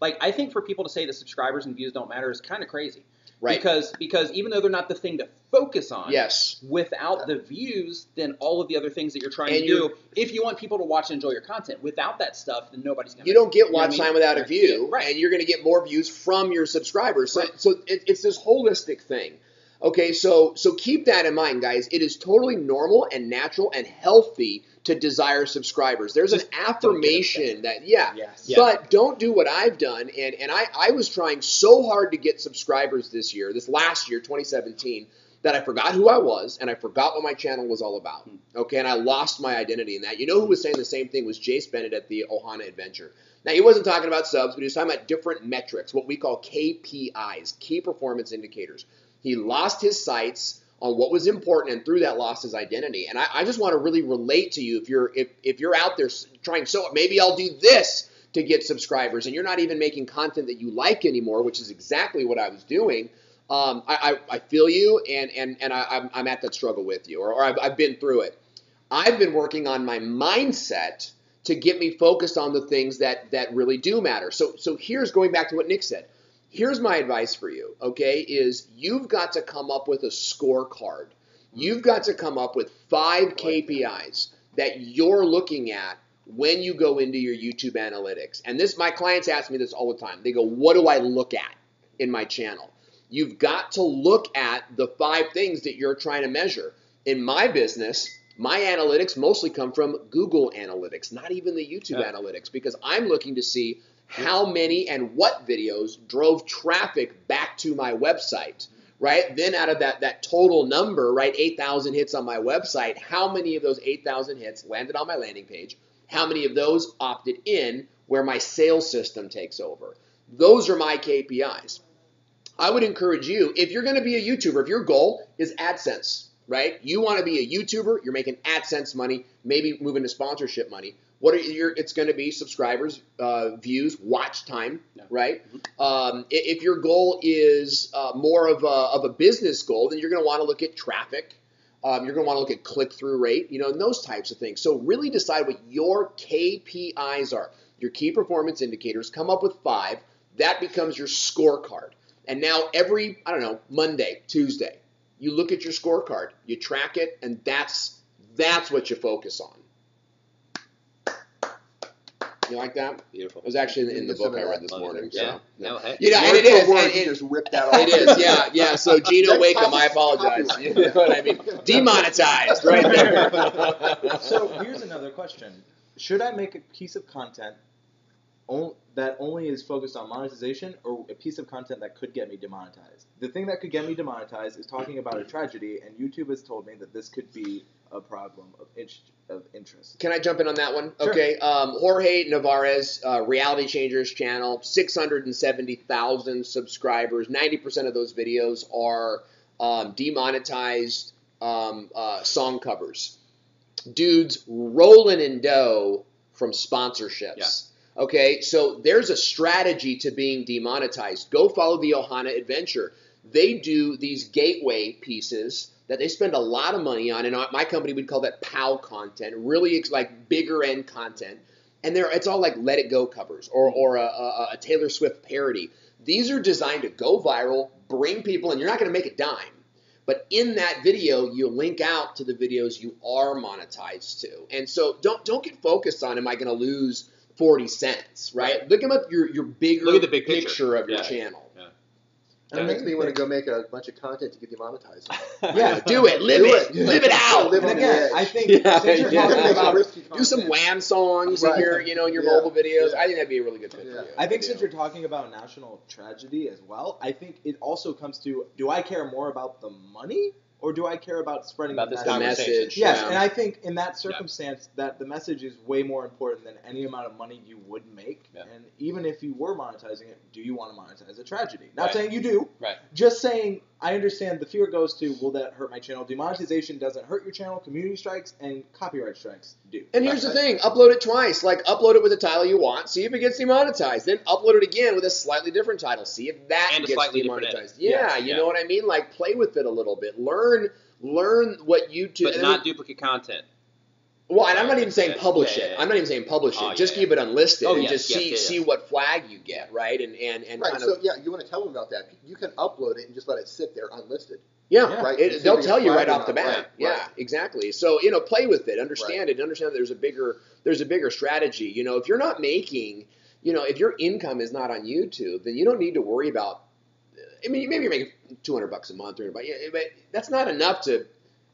C: I think for people to say that subscribers and views don't matter is kind of crazy,
B: right?
C: Because even though they're not the thing to focus on,
B: Yes.
C: without the views, then all of the other things that you're trying
B: And
C: to do, if you want people to watch and enjoy your content, without that stuff, then nobody's gonna.
B: You don't get
C: know what I
B: watch
C: mean?
B: time without a view,
C: Right.
B: and you're going to get more views from your subscribers. So,
C: Right.
B: so it's this holistic thing. Okay, so keep that in mind, guys. It is totally normal and natural and healthy to desire subscribers. There's an affirmation that, but don't do what I've done. And I was trying so hard to get subscribers this last year, 2017, that I forgot who I was and I forgot what my channel was all about. Okay, and I lost my identity in that. You know who was saying the same thing was Jace Bennett at the Ohana Adventure. Now, he wasn't talking about subs, but he was talking about different metrics, what we call KPIs, key performance indicators. He lost his sights on what was important and through that lost his identity. And I just want to really relate to you if you're out there trying, so maybe I'll do this to get subscribers and you're not even making content that you like anymore, which is exactly what I was doing. I feel you, and I'm at that struggle with you, or I've been through it. I've been working on my mindset to get me focused on the things that really do matter. So here's going back to what Nick said. Here's my advice for you, okay, is you've got to come up with a scorecard. You've got to come up with 5 KPIs that you're looking at when you go into your YouTube analytics. And this, my clients ask me this all the time. They go, what do I look at in my channel? You've got to look at the 5 things that you're trying to measure. In my business, my analytics mostly come from Google Analytics, not even the YouTube Analytics, because I'm looking to see how many and what videos drove traffic back to my website, right? Then out of that total number, right, 8,000 hits on my website, how many of those 8,000 hits landed on my landing page? How many of those opted in where my sales system takes over? Those are my KPIs. I would encourage you, if you're going to be a YouTuber, if your goal is AdSense, right? You want to be a YouTuber, you're making AdSense money, maybe move into sponsorship money. It's going to be subscribers, views, watch time, right? If your goal is more of a business goal, then you're going to want to look at traffic. You're going to want to look at click-through rate, and those types of things. So really decide what your KPIs are, your key performance indicators. Come up with 5. That becomes your scorecard. And now every, Monday, Tuesday, you look at your scorecard, you track it, and that's what you focus on. You like that? Beautiful. It was actually in the book I read this morning.
C: Yeah.
B: So,
C: No, hey.
B: and it is. And
D: you just ripped that off.
B: It is, yeah. So Gino Wakeham, I apologize. You know what I mean? Demonetized right there.
A: So here's another question. Should I make a piece of content that only is focused on monetization, or a piece of content that could get me demonetized? The thing that could get me demonetized is talking about a tragedy, and YouTube has told me that this could be a problem of interest.
B: Can I jump in on that one?
A: Sure.
B: Okay. Jorge Navarez, Reality Changers channel, 670,000 subscribers. 90% of those videos are demonetized song covers. Dudes rolling in dough from sponsorships. Yeah. Okay, so there's a strategy to being demonetized. Go follow the Ohana Adventure. They do these gateway pieces that they spend a lot of money on, and my company would call that POW content, really like bigger end content. And it's all like Let It Go covers or a Taylor Swift parody. These are designed to go viral, bring people, and you're not going to make a dime. But in that video, you link out to the videos you are monetized to. And so don't get focused on, am I going to lose 40 cents, right? Look at your bigger
C: Look at the big
B: picture of your channel.
D: It makes me want to go make a bunch of content to get demonetized.
B: Do it. Live it out.
D: Live on the edge.
A: I think since you're talking about
B: do some Wham songs in your mobile videos. I think that'd be a really good fit for you.
A: I think since you're talking about national tragedy as well, I think it also comes to, do I care more about the money, or do I care about spreading
C: the
B: message?
A: Yes, and I think in that circumstance that the message is way more important than any amount of money you would make. Yeah. And even if you were monetizing it, do you want to monetize a tragedy? Not saying you do.
C: Right.
A: Just saying, I understand the fear goes to, will that hurt my channel? Demonetization doesn't hurt your channel. Community strikes and copyright strikes do.
B: And here's the thing. Upload it twice. Like, upload it with a title you want. See if it gets demonetized. Then upload it again with a slightly different title. See if that gets demonetized. Yeah, you know what I mean? Like, play with it a little bit. Learn what YouTube...
C: But not duplicate content.
B: Well, and I'm not even saying publish it. I'm not even saying publish it. Just keep it unlisted and just see what flag you get, right? And
D: right.
B: kind
D: so,
B: of...
D: you want to tell them about that. You can upload it and just let it sit there unlisted.
B: Yeah,
D: right.
B: They'll tell you right off the bat.
D: Right.
B: Yeah, exactly. So, play with it. Understand it. And understand that there's a bigger strategy. If you're not making... if your income is not on YouTube, then you don't need to worry about I mean, maybe you're making $200 a month, $300, but that's not enough to,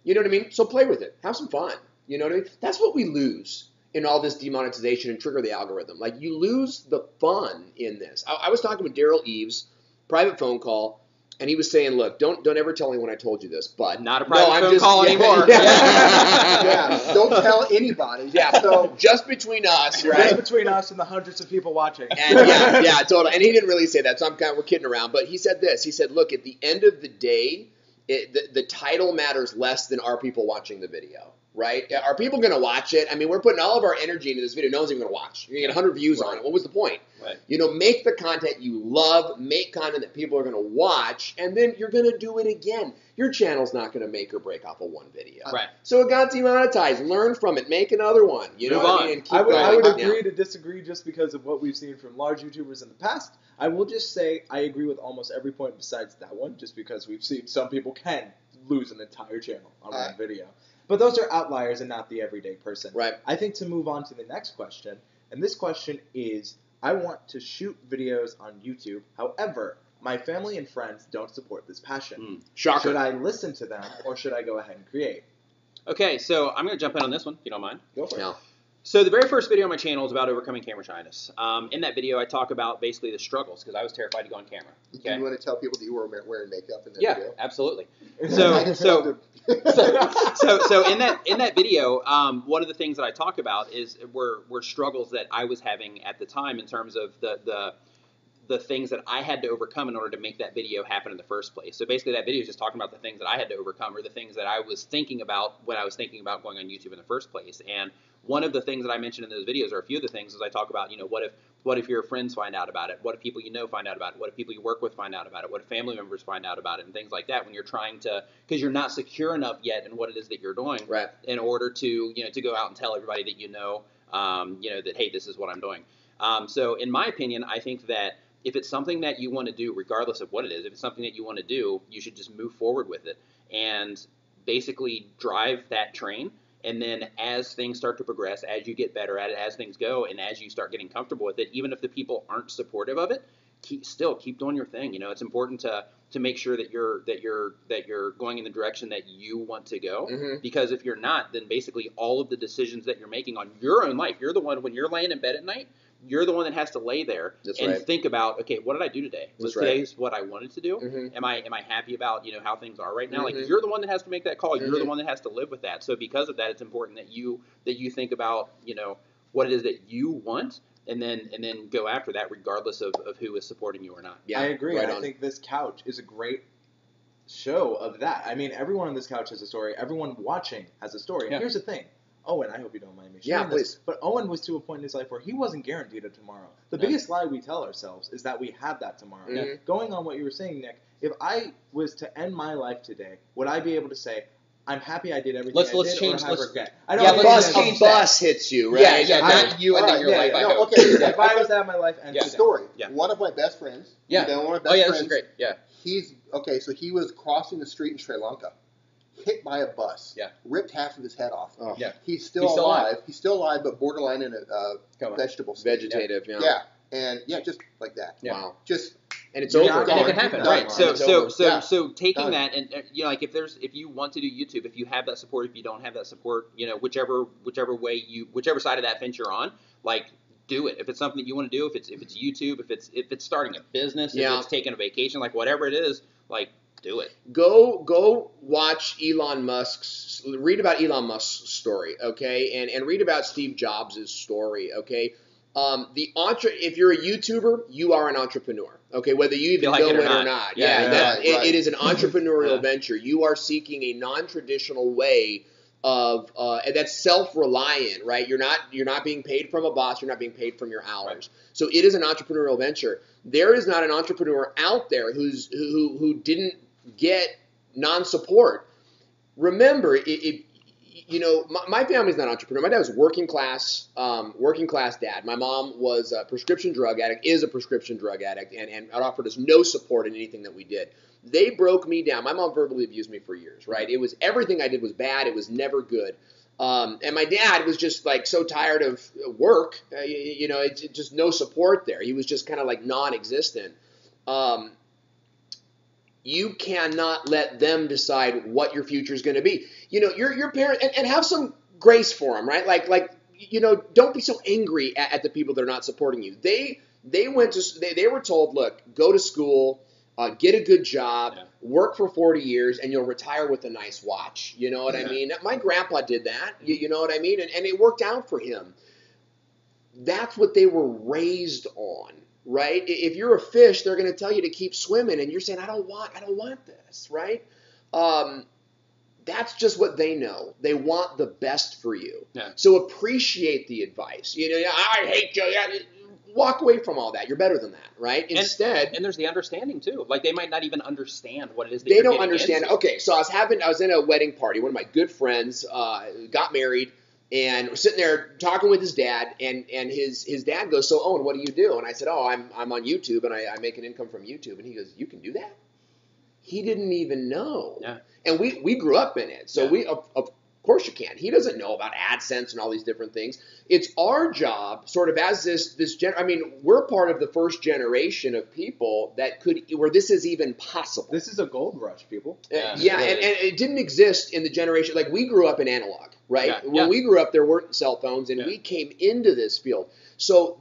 B: you know what I mean? So play with it. Have some fun. You know what I mean? That's what we lose in all this demonetization and trigger the algorithm. Like, you lose the fun in this. I was talking with Daryl Eves, private phone call, and he was saying, look, don't ever tell anyone I told you this, but
C: not a private phone call anymore.
D: Yeah, don't tell anybody.
B: Yeah, so just between us, right?
A: Just between us and the hundreds of people watching.
B: And yeah, totally. And he didn't really say that, so we're kidding around. But he said this. He said, look, at the end of the day, the title matters less than are people watching the video, right? Are people going to watch it? I mean, we're putting all of our energy into this video. No one's even going to watch. You're going to get 100 views on it. What was the point?
C: Right.
B: You know, make the content you love, make content that people are going to watch, and then you're going to do it again. Your channel's not going to make or break off of one video.
C: Right.
B: So it got demonetized. Learn from it. Make another one. You know what I mean? And keep
A: I would
B: going.
A: agree to disagree just because of what we've seen from large YouTubers in the past. I will just say I agree with almost every point besides that one, just because we've seen some people can lose an entire channel on one video. But those are outliers and not the everyday person.
B: Right.
A: I think to move on to the next question, and this question is, I want to shoot videos on YouTube. However, my family and friends don't support this passion.
B: Shocker.
A: Should I listen to them or should I go ahead and create?
C: Okay, so I'm going to jump in on this one, if you don't mind.
A: Go for it.
B: No.
C: So the very first video on my channel is about overcoming camera shyness. In that video, I talk about basically the struggles because I was terrified to go on camera. Okay?
D: Do you want to tell people that you were wearing makeup in that
C: Yeah,
D: video?
C: absolutely.
D: I
C: So
D: just
C: in that video, one of the things that I talk about were struggles that I was having at the time in terms of the things that I had to overcome in order to make that video happen in the first place. So basically, that video is just talking about the things that I had to overcome or the things that I was thinking about when I was thinking about going on YouTube in the first place. And one of the things that I mentioned in those videos, or a few of the things, is I talk about, you know, what if your friends find out about it? What if people you know find out about it? What if people you work with find out about it? What if family members find out about it? And things like that when you're trying to, because you're not secure enough yet in what it is that you're doing,
B: Right.
C: in order to, you know, to go out and tell everybody that you know, that, hey, this is what I'm doing. So in my opinion, I think that if it's something that you want to do, regardless of what it is, if it's something that you want to do, you should just move forward with it and basically drive that train. And then as things start to progress, as you get better at it, as things go, and as you start getting comfortable with it, even if the people aren't supportive of it, keep doing your thing. You know, it's important to make sure that you're going in the direction that you want to go.
B: Mm-hmm.
C: Because if you're not, then basically all of the decisions that you're making on your own life, you're the one, when you're laying in bed at night, you're the one that has to lay there and think about, okay, what did I do today? Was today's what I wanted to do?
B: Mm-hmm.
C: Am I happy about, you know, how things are right now?
B: Mm-hmm.
C: Like, you're the one that has to make that call.
B: Mm-hmm.
C: You're the one that has to live with that. So because of that, it's important that you think about, you know, what it is that you want, and then go after that regardless of who is supporting you or not.
B: Yeah,
A: I agree.
B: right
A: I
B: on.
A: think this couch is a great show of that. I mean, everyone on this couch has a story. Everyone watching has a story. And
C: Yeah.
A: here's the thing. Owen, I hope you don't mind me
B: Yeah,
A: sharing this,
B: please.
A: but Owen was to a point in his life where he wasn't guaranteed a tomorrow. The
C: Yeah.
A: biggest lie we tell ourselves is that we have that tomorrow.
B: Mhm.
A: Going on what you were saying, Nick, if I was to end my life today, would I be able to say, I'm happy I did everything
C: Let's
A: I did,
C: change-
A: or have
C: let's-
A: regret? I don't
C: yeah,
A: think
C: let's
A: it's
C: change
B: A bus hits you, right?
C: Yeah, not you and then your life. I
D: no,
C: hope.
D: okay.
A: if I was to have my life end
C: Yeah.
A: today.
D: Story.
C: Yeah.
D: One of my best friends.
C: Yeah.
D: You know, one of my
C: Oh
D: best
C: yeah,
D: friends.
C: this is great. Yeah.
D: He's okay. So he was crossing the street in Sri Lanka, hit by a bus.
C: Yeah.
D: Ripped half of his head off.
B: Oh.
C: Yeah.
D: He's still
C: He's still
D: alive.
C: alive.
D: He's still alive, but borderline in a
C: Come on.
D: vegetable state.
B: Vegetative, yeah.
D: Yeah. And yeah, just like that.
C: Yeah.
B: Wow.
D: Just
B: And it's
A: Yeah,
B: over.
A: and
C: And it
A: Gone.
C: can happen,
A: Done.
C: right? So
B: It's over.
D: Yeah.
C: taking
D: Done.
C: that and you know, like if you want to do YouTube, if you have that support, if you don't have that support, you know, whichever side of that fence you're on, like, do it. If it's something that you want to do, if it's YouTube, if it's starting a business,
B: Yeah.
C: if it's taking a vacation, like whatever it is, like, do it.
B: Go watch read about Elon Musk's story, okay, and read about Steve Jobs' story, okay. If you're a YouTuber, you are an entrepreneur, okay, whether you even
C: Feel like
B: know
C: it or
B: it or
C: not.
B: not.
C: Yeah,
D: right.
B: It is an entrepreneurial
C: Yeah.
B: venture. You are seeking a non-traditional way of, and that's self-reliant, right? You're not being paid from a boss. You're not being paid from your hours.
C: Right.
B: So it is an entrepreneurial venture. There is not an entrepreneur out there who didn't get non-support. Remember, you know, my family's not entrepreneur. My dad was working class dad. My mom was a prescription drug addict, is a prescription drug addict, and offered us no support in anything that we did. They broke me down. My mom verbally abused me for years, right? It was everything I did was bad. It was never good. And my dad was just like so tired of work. You know, it's just no support there. He was just kind of like non-existent. You cannot let them decide what your future is going to be. You know, your parent, and have some grace for them, right? Like you know, don't be so angry at the people that are not supporting you. They were told, look, go to school, get a good job, work for 40 years, and you'll retire with a nice watch. You know what I mean? My grandpa did that. You know what I mean? And it worked out for him. That's what they were raised on, right? If you're a fish, they're going to tell you to keep swimming, and you're saying, I don't want this, right? That's just what they know. They want the best for you. Yeah. So appreciate the advice. You know, I hate you. Walk away from all that. You're better than that, right? Instead,
C: and there's the understanding too. Like they might not even understand what it is.
B: They don't understand. Into. Okay, so I was in a wedding party. One of my good friends got married, and was sitting there talking with his dad, and his dad goes, "So Owen, what do you do?" And I said, "Oh, I'm on YouTube, and I make an income from YouTube." And he goes, "You can do that?" He didn't even know. Yeah. And we grew up in it. So of course you can. He doesn't know about AdSense and all these different things. It's our job sort of as we're part of the first generation of people where this is even possible.
A: This is a gold rush, people.
B: And it didn't exist in the generation. Like we grew up in analog, right? Yeah. When we grew up, there weren't cell phones, and we came into this field. So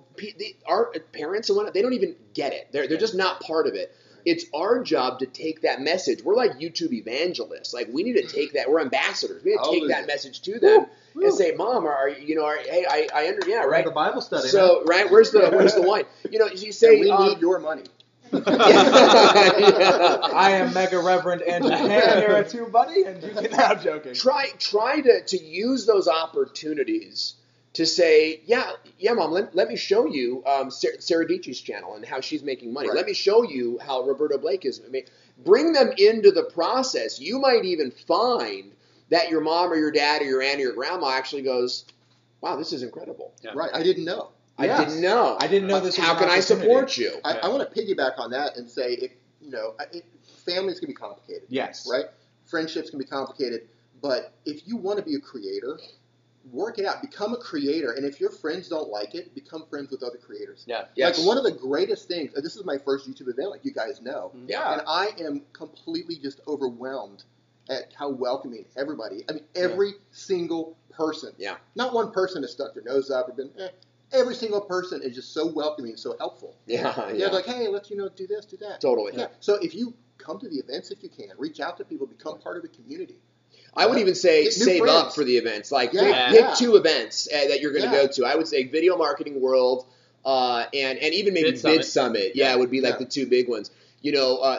B: our parents and whatnot, they don't even get it. They're just not part of it. It's our job to take that message. We're like YouTube evangelists. Like we need to take that. We're ambassadors. We need to take that message to them and say, "Mom, hey, I under right."
A: The Bible study.
B: So right, where's the wine? You know, you say
D: we need your money.
B: I
A: am Mega Reverend Andrew Pan here at TubeBuddy, and you can now joking.
B: Try to use those opportunities to say, yeah, Mom, let me show you Sarah Dietschy's channel and how she's making money. Right. Let me show you how Roberto Blake is. Bring them into the process. You might even find that your mom or your dad or your aunt or your grandma actually goes, wow, this is incredible.
D: Yeah. Right, I didn't know.
B: I didn't know this. How can I support you?
D: I want to piggyback on that and say, families can be complicated.
A: Yes.
D: Right? Friendships can be complicated. But if you want to be a creator, work it out. Become a creator. And if your friends don't like it, become friends with other creators.
B: Yeah. Yes.
D: Like one of the greatest things, this is my first YouTube event, like you guys know.
B: Yeah.
D: And I am completely just overwhelmed at how welcoming everybody, every single person.
B: Yeah.
D: Not one person has stuck their nose up or been, every single person is just so welcoming, so helpful.
B: Yeah.
D: They're like, hey, let's, do this, do that.
B: Totally.
D: Yeah. So if you come to the events, if you can, reach out to people, become part of a community.
B: I would even say save up for the events. Like pick 2 events that you're going to go to. I would say Video Marketing World and even maybe Vid Summit. Yeah, would be like the 2 big ones.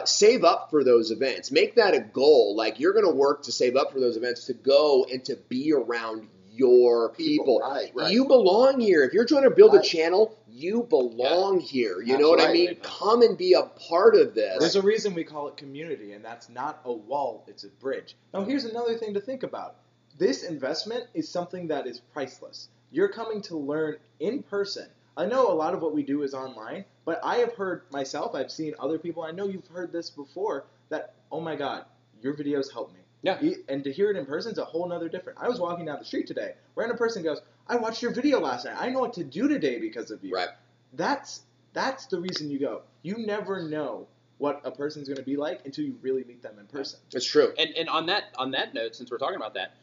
B: Save up for those events. Make that a goal. Like you're going to work to save up for those events to go and to be around your people.
D: Right.
B: You belong here. If you're trying to build a channel, you belong here. You know what I mean? Come and be a part of this.
A: There's a reason we call it community, and that's not a wall, it's a bridge. Now, here's another thing to think about. This investment is something that is priceless. You're coming to learn in person. I know a lot of what we do is online, but I have heard myself, I've seen other people, I know you've heard this before, that, oh my God, your videos help me.
B: Yeah.
A: And to hear it in person is a whole nother different. I was walking down the street today. Random person goes, I watched your video last night. I know what to do today because of you.
B: Right.
A: That's the reason you go. You never know what a person's going to be like until you really meet them in person.
B: That's true.
C: And on that note, since we're talking about that,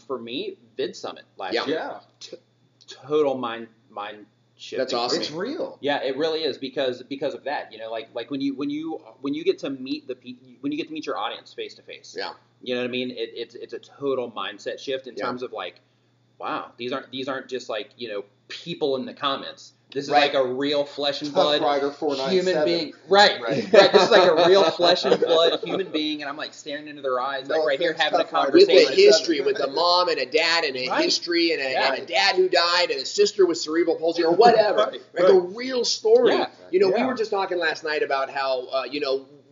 C: for me, Vid Summit last year.
A: Yeah.
C: Total mind shift.
B: That's awesome.
A: It's real.
C: Yeah, it really is because of that. Like when you get to meet your audience face to face.
B: Yeah.
C: You know what I mean? It's a total mindset shift in terms of like, wow, these aren't just like, people in the comments. This is like a real flesh and blood human being. Right. This is like a real flesh and blood human being, and I'm like staring into their eyes, like right here having a conversation.
B: With a history, with a mom and a dad and a history and a dad who died and a sister with cerebral palsy or whatever. Like a real story. Yeah. We were just talking last night about how,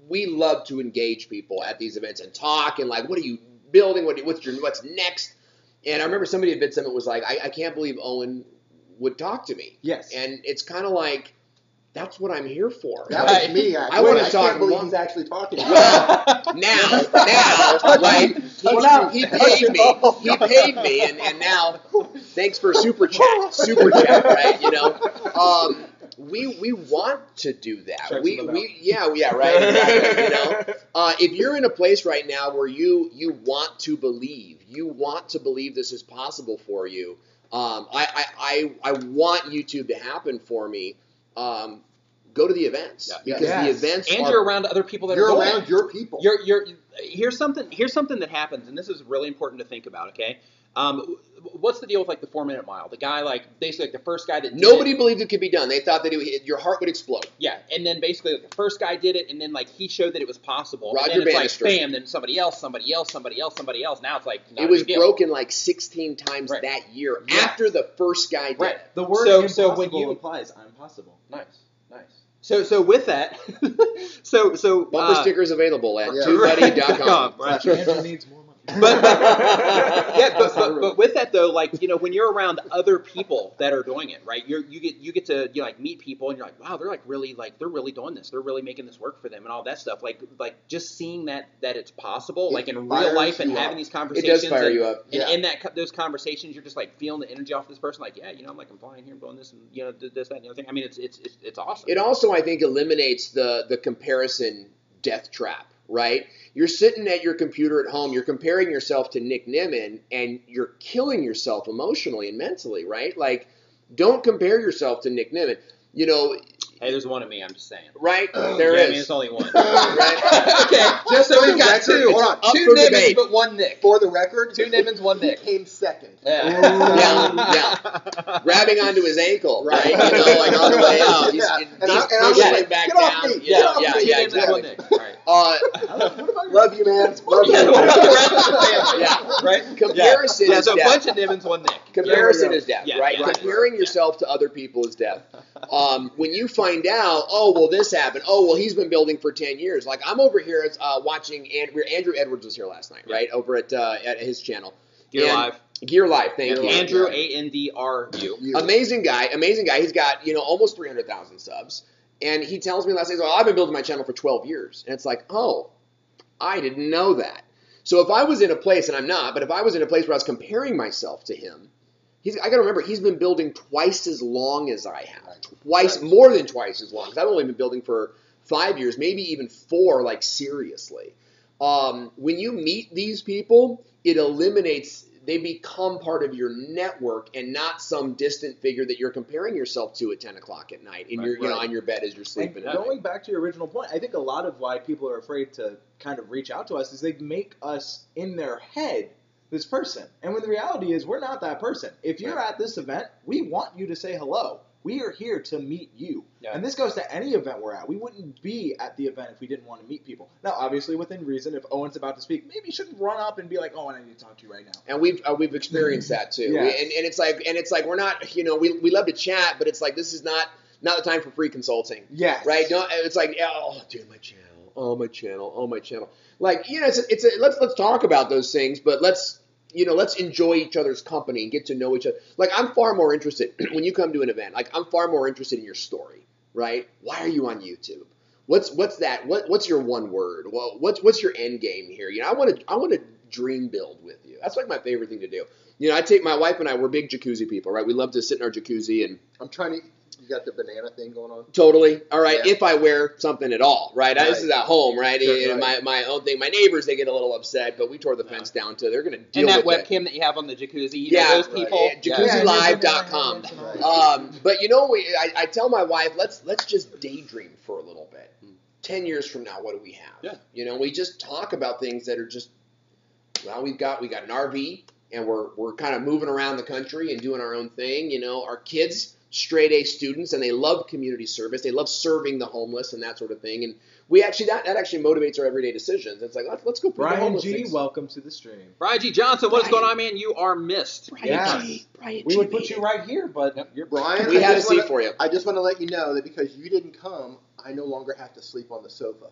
B: we love to engage people at these events and talk and like, what are you building? What's next? And I remember somebody at Vid Summit was like, I can't believe Owen would talk to me.
A: Yes.
B: And it's kind of like, that's what I'm here for.
D: That was me, actually.
B: I want to talk.
D: I can't believe he's actually talking to me.
B: Now, right? He paid me. He paid me, and now, thanks for super chat, right? we want to do that.
A: Checks
B: We
A: them out.
B: yeah right, exactly. You know, if you're in a place right now where you want to believe this is possible for you, I want YouTube to happen for me. Go to the events because the events
C: and
B: are,
C: you're around other people that
D: You're
C: are going.
D: around your people.
C: Here's something that happens, and this is really important to think about. Okay, what's the deal with like the 4-minute mile? The guy, like basically like the first guy that did
B: nobody believed it could be done. They thought that your heart would explode.
C: Yeah, and then basically like, the first guy did it, and then like he showed that it was possible.
B: Roger
C: and then it's
B: Bannister.
C: like bam, then somebody else. Now it's like not
B: It
C: a
B: was
C: big deal.
B: broken like 16 times
C: Right.
B: that year
C: Yeah.
B: after the first guy did
C: Right.
B: it.
A: The word
C: So
A: impossible
C: when you-
A: implies I'm possible.
C: Nice. So with that, so
B: Bumper stickers available at
D: Yeah.
B: TubeBuddy.com.
C: Right.
A: Andrew needs more money.
C: But with that though, like, you know, when you're around other people that are doing it, right? You get to, you know, like meet people and you're like, wow, they're really doing this. They're really making this work for them and all that stuff. Like just seeing that it's possible,
D: It
C: like in real
D: fires
C: life and
D: you
C: having
D: up.
C: these
B: It
C: conversations.
B: does fire
C: and,
B: you up.
C: And
D: Yeah.
C: in those conversations, you're just like feeling the energy off this person. Like, yeah, you know, I'm flying here, I'm doing this, and you know, this, that, and the other thing. I mean, it's awesome.
B: It also, I think, eliminates the comparison death trap, right? You're sitting at your computer at home, you're comparing yourself to Nick Nimmin, and you're killing yourself emotionally and mentally, right? Like, don't compare yourself to Nick Nimmin. You know,
C: Hey, there's one of me. I'm just saying.
B: right? There
C: yeah,
B: is.
C: I mean, it's only one.
B: Right?
C: Okay,
D: Just
C: so
D: for
C: we've
D: the
C: got
D: record,
C: two.
D: hold on.
B: Up
C: Two
B: for
C: Nimmons,
B: debate.
C: but one Nick.
D: For the record,
C: Two Nimmons, one
D: he
C: Nick.
D: came second.
B: Yeah. Grabbing onto his ankle, right? You know, like on the way up. He's,
D: Yeah.
B: he's
D: And I'm
B: pushing
D: like,
B: him back
D: get off
B: down.
D: me,
B: Yeah,
D: get off
B: yeah,
D: me.
B: yeah,
C: Two Nimmons,
B: exactly.
C: one Nick. All right.
A: What about your
D: Love you, man. Love you.
C: Yeah, the rest of the family.
B: Yeah.
C: Right?
B: Comparison
C: Yeah,
B: is
C: so a
B: death.
C: bunch of Nimmons, one Nick.
B: Comparison is death,
C: Yeah,
B: right?
C: yeah.
B: Comparing yourself to other people is death. When you find out, oh, well, this happened. Oh, well, he's been building for 10 years. Like, I'm over here watching, Andrew Edwards was here last night, right? Over at his channel.
C: Gear
B: And-
C: Live.
B: Gear Live, thank you.
C: Andrew, ANDRU.
B: Amazing guy. He's got, you know, almost 300,000 subs. And he tells me last night, I've been building my channel for 12 years. And it's like, oh, I didn't know that. So if I was in a place, and I'm not, but if I was in a place where I was comparing myself to him, I got to remember, he's been building twice as long as I have. More than twice as long. Because I've only been building for 5 years, maybe even 4, like seriously. When you meet these people, it eliminates, they become part of your network and not some distant figure that you're comparing yourself to at 10 o'clock at night in you know, on your bed as you're sleeping.
A: And going back to your original point, I think a lot of why people are afraid to kind of reach out to us is they make us, in their head, this person. And when the reality is we're not that person. If you're at this event, we want you to say hello. We are here to meet you.
C: Yeah.
A: And this goes to any event we're at. We wouldn't be at the event if we didn't want to meet people. Now, obviously, within reason, if Owen's about to speak, maybe you shouldn't run up and be like, "Owen, I need to talk to you right now."
B: And we've experienced that too.
A: Yes.
B: And it's like we're not, you know, we love to chat, but it's like this is not the time for free consulting.
A: Yes.
B: Right? It's like, oh, dude, my channel. Like, you know, let's talk about those things, but let's enjoy each other's company and get to know each other. Like, I'm far more interested when you come to an event. Like, I'm far more interested in your story, right? Why are you on YouTube? What's that? What's your one word? Well, what's your end game here? You know, I want to dream build with you. That's like my favorite thing to do. You know, my wife and I, we're big jacuzzi people, right? We love to sit in our jacuzzi and.
D: I'm trying to. You got the banana thing going on?
B: Totally. All right.
D: Yeah.
B: If I wear something at all, right?
D: Right.
B: This is at home, right?
D: Sure,
B: And
D: right.
B: my own thing. My neighbors, they get a little upset, but we tore the fence down to they're going to deal
C: And that
B: with it.
C: webcam that you have on the jacuzzi, you
B: Yeah,
C: know, those
B: right.
C: people.
B: Yeah,
C: Yeah.
B: JacuzziLive.com. But you know, I tell my wife, let's just daydream for a little bit. 10 years from now, what do we have?
C: Yeah.
B: You know, we just talk about things that are just. Well, we got an RV, and we're kind of moving around the country and doing our own thing. You know, our kids, straight A students, and they love community service. They love serving the homeless and that sort of thing. And we actually that actually motivates our everyday decisions. It's like let's go. Put the
A: Brian
B: homeless
A: G,
B: things.
A: welcome to the stream.
C: Brian G. Johnson, what is going on, man? You are missed.
B: Brian
A: Yes.
B: Brian
A: We
B: G
A: would put
B: made
A: you
B: it.
A: right here, but you're
D: Brian,
B: We
D: I
B: had a
D: just
B: seat
D: wanna-
B: for you.
D: I just want to let you know that because you didn't come, I no longer have to sleep on the sofa.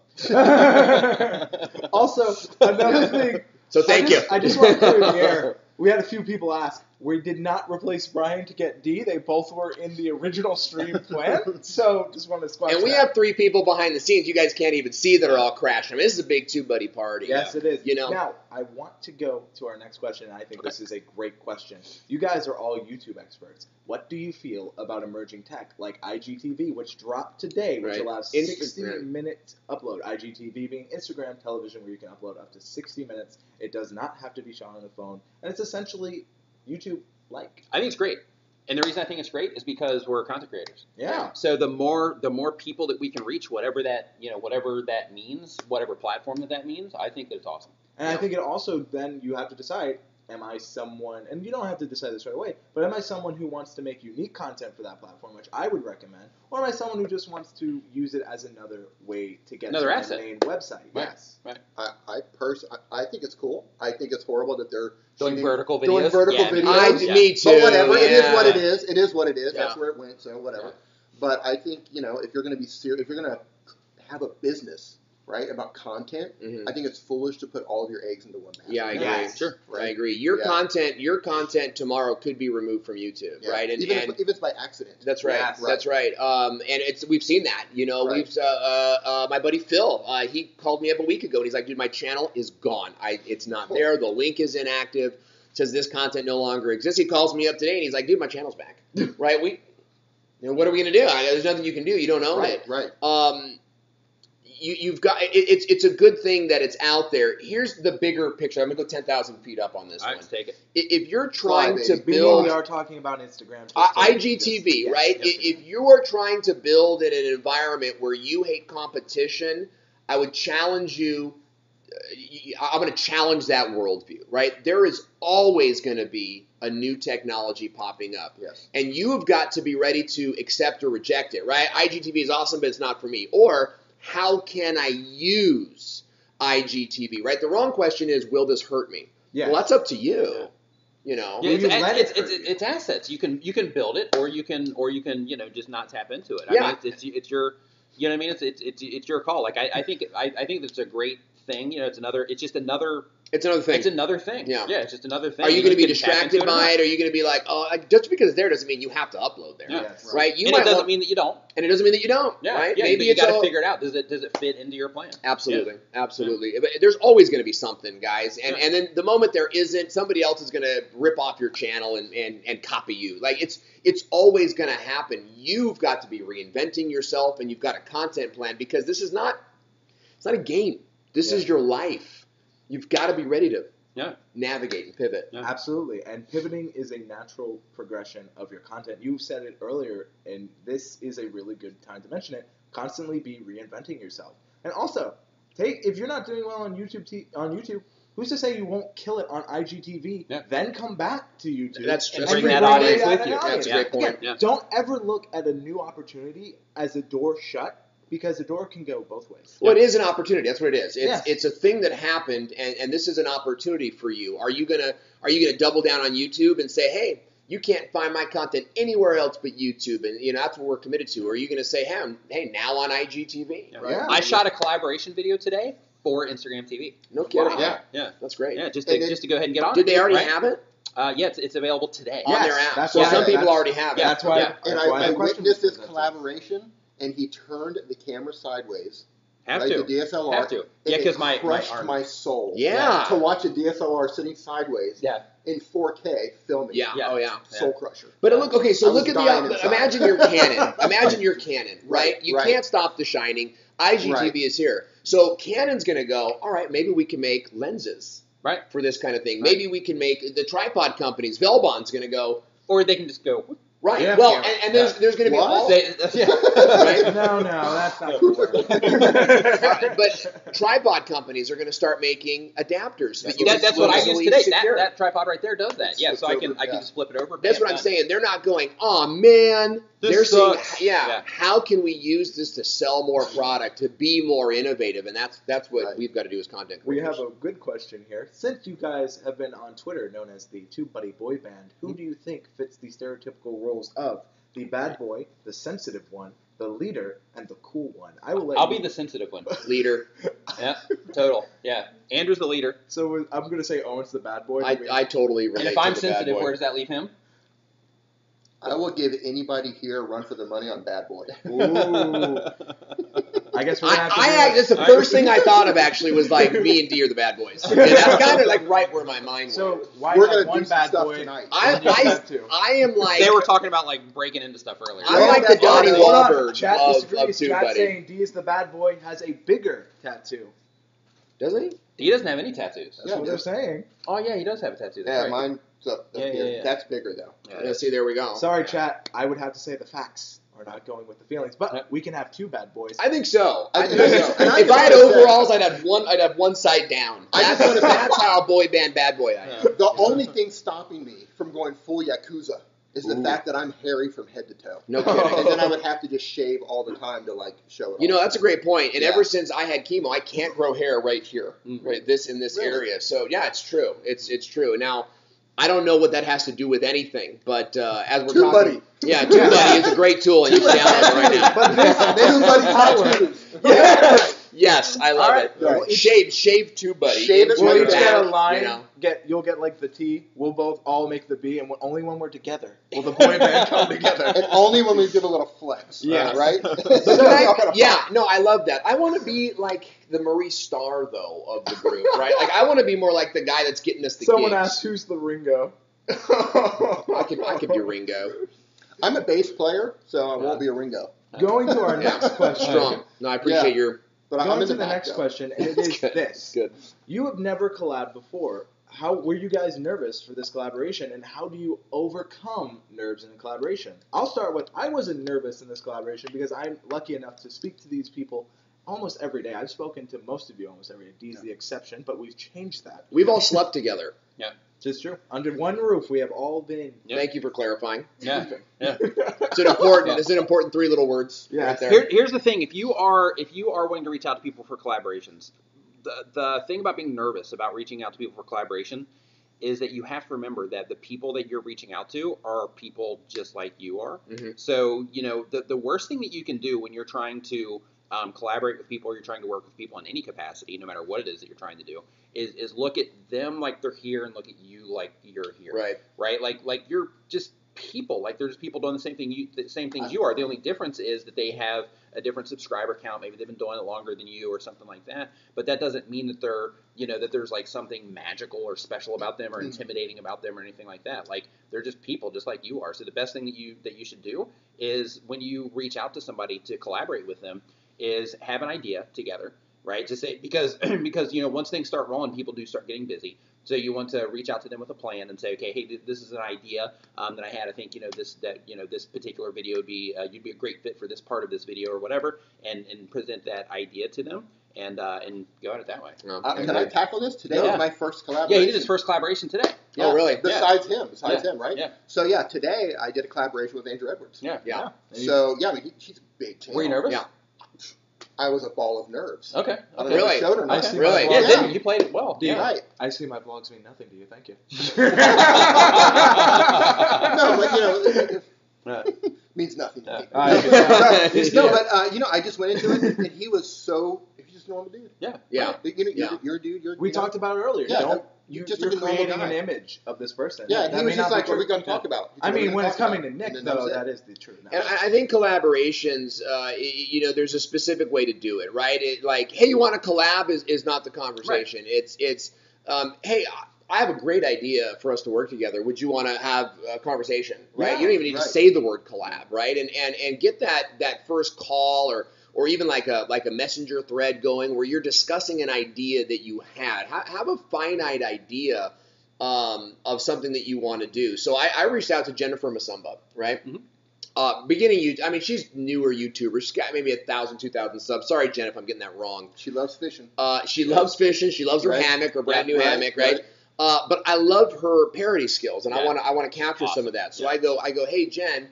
A: Also, another thing.
B: So thank you.
A: I just want to clear the air. We had a few people ask, We did not replace Brian to get D. They both were in the original stream plan. So just want to squash
B: And we have 3 people behind the scenes you guys can't even see that are all crashing. I mean, this is a big TubeBuddy party.
A: Yes, it is.
B: You know?
A: Now, I want to go to our next question, and I think this is a great question. You guys are all YouTube experts. What do you feel about emerging tech like IGTV, which dropped today, which allows 60-minute upload? IGTV being Instagram television, where you can upload up to 60 minutes. It does not have to be shot on a phone, and it's essentially YouTube-like.
C: I think it's great. And the reason I think it's great is because we're content creators.
A: Yeah.
C: So the more people that we can reach, whatever that means, whatever platform that means, I think that it's awesome.
A: And I think it also then you have to decide, am I someone, and you don't have to decide this right away, but am I someone who wants to make unique content for that platform, which I would recommend, or am I someone who just wants to use it as another way to get
C: another
A: to
C: asset.
A: the main website?
C: Right.
A: Yes.
C: Right.
D: I think it's cool. I think it's horrible that they're
C: Doing vertical videos.
D: Doing vertical videos.
B: Me too.
D: But whatever.
B: Yeah.
D: It is what it is. It is what it is.
B: Yeah.
D: That's where it went. So whatever.
C: Yeah.
D: But I think, if you're going to be serious, if you're going to have a business, right, about content, I think it's foolish to put all of your eggs into one basket.
B: Yeah, I agree.
A: Yes.
C: Sure.
D: Right?
B: I agree. Your content tomorrow could be removed from YouTube, right? And
D: even if it's by accident.
B: that's right.
A: Yes.
B: That's right. And we've seen that.
D: Right.
B: We've my buddy Phil. He called me up a week ago, and he's like, "Dude, my channel is gone. It's not there. The link is inactive. It says this content no longer exists." He calls me up today, and he's like, "Dude, my channel's back." Right? What are we gonna do? There's nothing you can do. You don't own it.
D: Right.
B: You've got it's a good thing that it's out there. Here's the bigger picture. I'm gonna go 10,000 feet up on this
C: All
B: one.
C: right, take it.
B: If you're trying to
A: Being
B: build
A: we are talking about Instagram.
B: IGTV, right? If you are trying to build in an environment where you hate competition, I would challenge you. I'm going to challenge that worldview, right? There is always going to be a new technology popping up.
D: Yes.
B: And you have got to be ready to accept or reject it, right? IGTV is awesome, but it's not for me. Or how can I use IGTV, right? The wrong question is, will this hurt me?
A: Yes.
B: Well, that's up to you.
C: Yeah,
A: you let it
C: it's assets. You can build it, or you can just not tap into it.
B: Yeah.
C: I mean, it's your what I mean. It's your call. Like I think that's a great thing. It's another thing.
B: It's another thing.
C: Yeah, it's just another thing.
B: Are you going to be
C: can tap into
B: distracted by it? Are you going to be like, oh, just because it's there doesn't mean you have to upload there,
A: Yes.
B: right?
C: And it doesn't mean that you don't.
B: And it doesn't mean that you don't,
C: Yeah,
B: right?
C: yeah.
B: Maybe
C: you
B: it's
C: got to
B: all,
C: figure it out. Does it fit into your plan?
B: Absolutely,
C: Yeah.
B: absolutely. But there's always going to be something, guys. And
C: Yeah.
B: and then the moment there isn't, somebody else is going to rip off your channel and copy you. Like it's always going to happen. You've got to be reinventing yourself, and you've got a content plan, because it's not a game. This is your life. You've got to be ready to navigate and pivot.
C: Yeah.
A: Absolutely. And pivoting is a natural progression of your content. You said it earlier, and this is a really good time to mention it. Constantly be reinventing yourself. And also, if you're not doing well on YouTube, who's to say you won't kill it on IGTV, then come back to YouTube?
B: That's true.
C: Bring that audience with you.
B: That's a great point.
A: Again,
C: Yeah.
A: don't ever look at a new opportunity as a door shut, because the door can go both ways.
B: Well, it is an opportunity. That's what it is.
A: Yes.
B: It's a thing that happened, and this is an opportunity for you. Are you gonna double down on YouTube and say, hey, you can't find my content anywhere else but YouTube, and that's what we're committed to? Or are you gonna say, hey, now on IGTV?
C: Yeah.
B: Right?
A: Yeah.
C: I shot a collaboration video today for Instagram TV.
B: No kidding.
A: Wow.
B: Yeah,
C: Yeah,
B: that's great.
C: yeah. Just to go ahead and get on.
B: Did they already
C: right?
B: have it
C: Yeah, it's available today.
B: on
A: Yes,
B: their app?
A: that's
B: So
A: why-
B: some people
A: that's-
B: already have it.
A: That's why.
C: Yeah.
D: And
A: That's why
D: I
A: the question
D: witnessed
A: was-
D: this collaboration, and he turned the camera sideways.
C: Have
D: right,
C: to.
D: the DSLR.
C: Have to.
D: and
C: Yeah,
D: it
C: because my
D: crushed
C: arm.
D: my soul.
B: Yeah.
D: To watch a DSLR sitting sideways
C: Yeah.
D: in 4K filming.
B: Yeah.
C: Yeah.
B: Oh yeah.
D: Soul crusher.
B: But look, okay, so
D: I was
B: look at
D: dying
B: the
D: inside.
B: imagine you're Canon. Imagine you're Canon, right?
D: Right,
B: You
D: right.
B: can't stop the shining. IGTV
D: Right.
B: is here. So Canon's going to go, all right, maybe we can make lenses
C: Right.
B: for this kind of thing.
C: Right.
B: Maybe we can make the tripod companies. Velbon's going to go,
C: Or they can just go.
B: right.
A: Yeah.
B: Well,
A: Yeah.
B: and there's going to be
D: What?
B: all
C: Yeah.
B: right?
A: No, that's not.
B: But tripod companies are going to start making adapters. So that you can
C: That's what I use
B: easily
C: today.
B: secure.
C: That tripod right there does that. Yeah,
D: Flips
C: so I
D: over,
C: can
D: yeah.
C: just flip it over.
B: That's
C: bam,
B: what I'm
C: done.
B: saying. They're not going, oh man.
C: This
B: They're
C: sucks.
B: saying,
C: Yeah.
B: how can we use this to sell more product, to be more innovative? And that's what
D: Right.
B: we've got to do as content
A: We
B: creators.
A: have a good question here. Since you guys have been on Twitter, known as the TubeBuddy boy band, who do you think fits the stereotypical roles of the bad boy, the sensitive one, the leader, and the cool one. I will let
C: I'll
A: you...
C: be the sensitive one.
B: Leader.
C: Yeah, total. Yeah, Andrew's the leader.
A: So I'm going to say Owen's the bad boy.
B: I totally relate
C: And if I'm
B: to the bad
C: sensitive,
B: boy.
C: where does that leave him?
D: I will give anybody here a run for their money on bad boy.
A: Ooh. I guess we're going to have to
B: That's the first thing I thought of, actually, was like me and D are the bad boys. And that's kind of like right where my mind
A: So
B: went.
A: why
D: We're
A: have
D: gonna
A: one
D: do some
A: bad
D: stuff
A: boy?
D: tonight.
B: I am like...
C: They were talking about like breaking into stuff earlier.
B: I'm like the Donnie
A: Hold on.
B: Wahlberg
A: Chat
B: of
A: disagrees. Chat
B: TubeBuddy.
A: saying D is the bad boy has a bigger tattoo.
B: Doesn't he?
C: He doesn't have any tattoos.
A: That's
D: Yeah,
A: what
D: yeah.
A: they're saying.
C: Oh yeah, he does have a tattoo. That's
D: Yeah,
C: right.
D: mine's up
C: Yeah,
D: here.
C: yeah.
D: That's bigger, though.
B: Yeah, see, there we go.
A: Sorry,
C: Yeah.
A: chat. I would have to say the facts are not going with the feelings, but
C: Yeah.
A: we can have two bad boys.
B: I think so.
D: I
B: I
D: think
B: think
D: so.
B: so.
D: And I
B: If I had
D: just wanna say-
B: overalls, I'd have one side down.
D: I just
B: That's,
D: wanna say-
B: that's how boy band bad boy I am.
D: The only thing stopping me from going full Yakuza is the
B: Ooh.
D: fact that I'm hairy from head to toe.
B: No kidding.
D: And then I would have to just shave all the time to, like, show it
B: You know,
D: off.
B: that's a great point. And
D: Yeah.
B: ever since I had chemo, I can't grow hair right here,
C: Mhm.
B: right in this
D: Really?
B: area. So yeah, it's true. It's true. Now, I don't know what that has to do with anything, but as we're talking,
D: TubeBuddy.
B: yeah, TubeBuddy is a great tool, and you should download it right now.
A: But this
D: TubeBuddy tattoos.
B: Yes, I love
A: Alright.
B: it.
D: Right.
B: Shave TubeBuddy.
D: Shave it
B: into
A: We'll
B: your
A: each
D: right
A: get a
B: back,
A: line.
B: you know.
A: You'll get like the T. We'll both all make the B, and only when we're together will the boy band come together.
D: And only when we give a little flex.
A: Yes.
D: Right?
B: I love that. I want to be like the Maurice Starr, though, of the group, right? Like, I want to be more like the guy that's getting us the
A: Someone
B: gigs.
A: asked who's the Ringo.
B: I could be Ringo.
D: I'm a bass player, so I won't be a Ringo.
A: Going to our
B: Yeah.
A: next question.
B: Strong. No, I appreciate your...
D: But I'm
A: Going
D: in
A: to
D: the
A: the
D: back,
A: next
D: though.
A: question, and it
B: That's
A: is
B: good.
A: this.
B: Good.
A: You have never collabed before. How were you guys nervous for this collaboration, and how do you overcome nerves in a collaboration? I'll start with, I wasn't nervous in this collaboration because I'm lucky enough to speak to these people almost every day. I've spoken to most of you almost every day. D's the exception, but we've changed that.
B: We've all slept together.
A: It's true. Under one roof, we have all been.
C: Yep.
B: Thank you for clarifying.
C: Yeah. Yeah.
B: It's an important. It's an important three little words
A: Yeah.
B: right there.
C: Here's the thing: if you are willing to reach out to people for collaborations, the thing about being nervous about reaching out to people for collaboration is that you have to remember that the people that you're reaching out to are people just like you are.
B: Mhm.
C: So the worst thing that you can do when you're trying to collaborate with people, or you're trying to work with people in any capacity, no matter what it is that you're trying to do, is look at them like they're here and look at you like you're here.
B: Right.
C: Like you're just people. Like they're just people doing the same things you are. The only difference is that they have a different subscriber count. Maybe they've been doing it longer than you or something like that. But that doesn't mean that they're that there's like something magical or special about them or intimidating about them or anything like that. Like they're just people just like you are. So the best thing that you should do is when you reach out to somebody to collaborate with them is have an idea together, right? To say because once things start rolling, people do start getting busy. So you want to reach out to them with a plan and say, okay, hey, this is an idea that I had. I think this particular video would be you'd be a great fit for this part of this video or whatever, and present that idea to them and go at it that way.
D: Can I tackle this? Today
C: Yeah.
D: was my first collaboration.
C: Yeah, he did his first collaboration today.
A: Yeah.
B: Oh, really?
D: Besides him, right?
C: Yeah.
D: So, yeah, today I did a collaboration with Andrew Edwards.
C: Yeah.
B: Yeah.
D: So, yeah, I mean, she's a big channel.
C: Were you nervous?
B: Yeah.
D: I was a ball of nerves.
C: Okay.
D: I don't
C: Okay.
D: know if
B: Really?
D: I showed or not.
A: I see
B: Really?
A: my
C: Yeah,
A: vlogs.
C: didn't you played it well?
A: Dude,
C: Yeah.
D: Right.
A: I see my vlogs mean nothing to you. Thank you.
D: No, but,
C: Yeah.
D: means nothing to me.
A: Yeah.
D: No, but, I just went into it, and he was just a normal dude.
B: Yeah.
D: You're a dude.
A: We talked about it earlier.
D: Yeah,
A: You're
D: just like a normal
A: creating
D: guy.
A: an image of this person.
D: Yeah,
A: That
D: and he
A: may
D: was just
A: not be
D: like, what are we
A: true.
D: going to talk about? He
A: I
D: said,
A: mean,
D: "What
A: when
D: are we
A: it's
D: gonna
A: coming
D: talk
A: to
D: about?"
A: Nick,
D: And then
A: though,
D: was it.
A: that is the truth.
B: And I think collaborations, there's a specific way to do it, right? Like, hey, you want to collab is not the conversation. Right. It's hey, I have a great idea for us to work together. Would you want to have a conversation, right?
D: Yeah,
B: you don't even need to say the word collab, right? And get that first call or even like a messenger thread going where you're discussing an idea that you had. Have a finite idea of something that you want to do. So I reached out to Jennifer Masumba, right? Mm-hmm. Beginning YouTube, I mean, she's newer YouTuber. She's got maybe 1,000, 2,000 subs. Sorry, Jen, if I'm getting that wrong.
D: She loves fishing.
B: She loves fishing. She loves her hammock, her brand new hammock, right? But I love her parody skills, and I want to capture some of that. So I go, hey, Jen,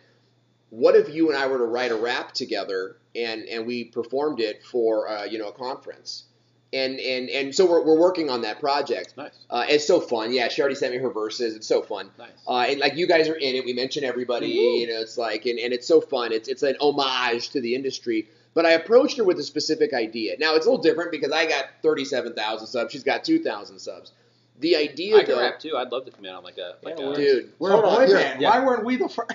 B: what if you and I were to write a rap together and we performed it for a conference? And so we're working on that project.
C: Nice.
B: It's so fun. Yeah, she already sent me her verses. It's so fun.
C: Nice.
B: And like you guys are in it. We mention everybody. You know, it's like and it's so fun. It's an homage to the industry. But I approached her with a specific idea. Now it's a little different because I got 37,000 subs. She's got 2,000 subs. The idea,
C: I can rap too. I'd love to come in on like a
B: dude.
A: We're a boy band.
C: Yeah.
A: Why weren't we the first?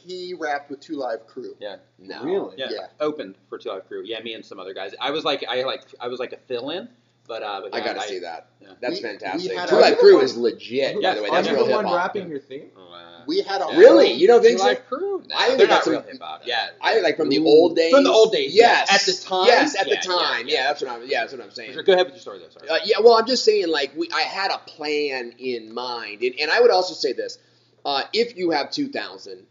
D: He rapped with 2 Live Crew.
C: Yeah.
B: No.
A: Really?
C: Yeah.
D: Yeah.
C: Opened for 2 Live Crew. Yeah, me and some other guys. I was like a fill-in, but yeah,
B: I gotta see that.
C: Yeah.
B: That's
D: We
B: fantastic.
D: had
B: 2
D: our-
B: Live Crew is legit, by the way.
A: Are
B: That's
A: you
B: real
A: the
B: hip
A: one
B: hop.
A: rapping your theme?
D: We had a
B: Really? You don't think
C: 2
B: so?
C: Live Crew? No,
B: I think
C: they're
B: that's
C: not real
B: some-
C: hip hop. Yeah.
B: I like from the old days.
C: From the old days.
B: Yes.
C: Yeah. At the time.
B: Yes, at the
C: Yeah,
B: time.
C: yeah.
B: Yeah, that's what I'm saying.
C: Sure, go ahead with your story though. Sorry.
B: Yeah, well, I'm just saying, like, I had a plan in mind. And I would also say this. If you have 2,000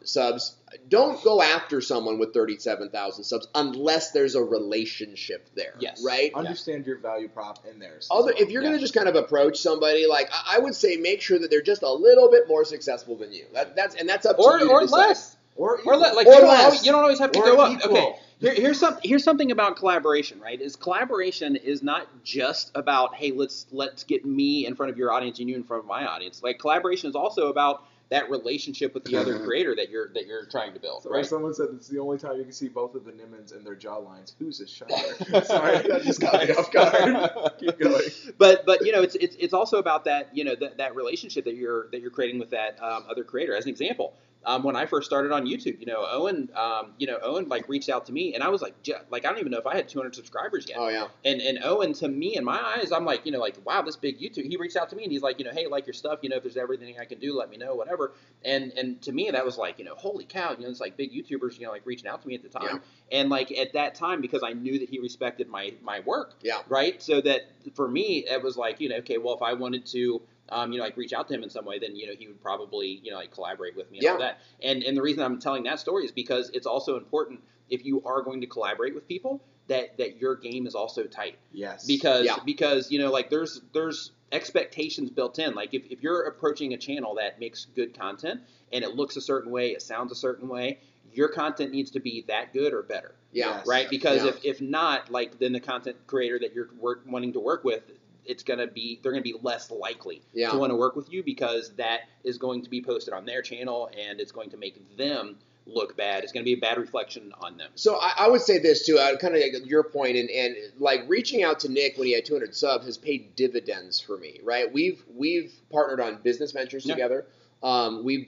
B: subs, don't go after someone with 37,000 subs unless there's a relationship there.
C: Yes.
B: Right?
A: Understand your value prop in there.
B: If you're going to just kind of approach somebody, like, I would say make sure that they're just a little bit more successful than you. That's up to you to
C: Or
B: decide.
C: less.
A: Or
C: Like
B: Or
C: you,
B: less.
C: you don't always have to
A: Or
C: go up.
A: equal.
C: Okay. Here's something about collaboration, right? Is collaboration is not just about, hey, let's get me in front of your audience and you in front of my audience. Like collaboration is also about that relationship with the other creator that you're trying to build,
A: So
C: right?
A: someone said it's the only time you can see both of the Nimmons and their jawlines. Who's is shy? Sorry, that just got me off guard. Keep going.
C: But you know it's also about that that relationship that you're creating with that other creator. As an example, when I first started on YouTube, Owen like reached out to me, and I was like I don't even know if I had 200 subscribers yet.
B: Oh yeah.
C: And Owen, to me, in my eyes, I'm like, wow, this big YouTube. He reached out to me and he's like, hey, like your stuff. If there's everything I can do, let me know, whatever. And to me, that was like, holy cow. It's like big YouTubers, like reaching out to me at the time.
B: Yeah.
C: And like at that time, because I knew that he respected my work.
B: Yeah.
C: Right. So that for me, it was like, okay, well, if I wanted to, like reach out to him in some way, then, he would probably, like collaborate with me and all that. And the reason I'm telling that story is because it's also important if you are going to collaborate with people that your game is also tight.
A: Yes.
C: Because like there's expectations built in. Like if you're approaching a channel that makes good content and it looks a certain way, it sounds a certain way, your content needs to be that good or better.
B: Yeah.
C: Right? Because if not, like then the content creator that you're wanting to work with, they're going to be less likely to want to work with you because that is going to be posted on their channel and it's going to make them look bad. It's going to be a bad reflection on them.
B: So I would say this too, kind of like your point, and like reaching out to Nick when he had 200 subs has paid dividends for me, right? We've partnered on business ventures together. We're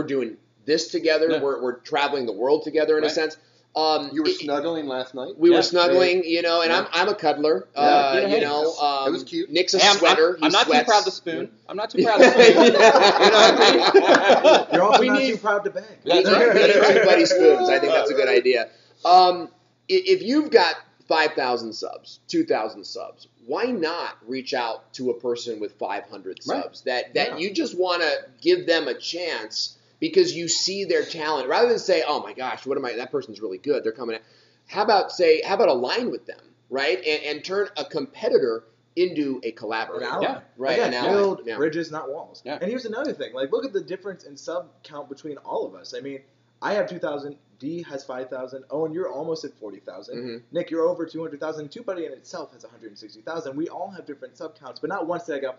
B: doing this together.
C: Yeah.
B: We're traveling the world together in a sense.
D: You were snuggling last night?
B: We were snuggling, and I'm a cuddler.
D: It was cute.
B: Nick's a
C: Hey,
B: sweater.
C: I'm not
B: sweats.
C: too proud to spoon. I'm not too proud to spoon. You know what I mean?
A: You're also
B: We
A: not
B: need-
A: too proud to beg.
B: We need 2 buddy spoons. I think that's a good idea. If you've got 5,000 subs, 2,000 subs, why not reach out to a person with 500 subs that you just want to give them a chance because you see their talent rather than say, oh my gosh, that person's really good. They're coming out. How about align with them, right? And turn a competitor into a collaborator.
A: An ally.
C: Yeah.
B: Right.
A: Again,
B: an ally.
A: build
B: Yeah.
A: bridges, not walls.
C: Yeah.
A: And here's another thing. Like, look at the difference in sub count between all of us. I mean, I have 2,000. D has 5,000. Owen, you're almost at 40,000.
B: Mm-hmm.
A: Nick, you're over 200,000. TubeBuddy in itself has 160,000. We all have different sub counts, but not once did I go,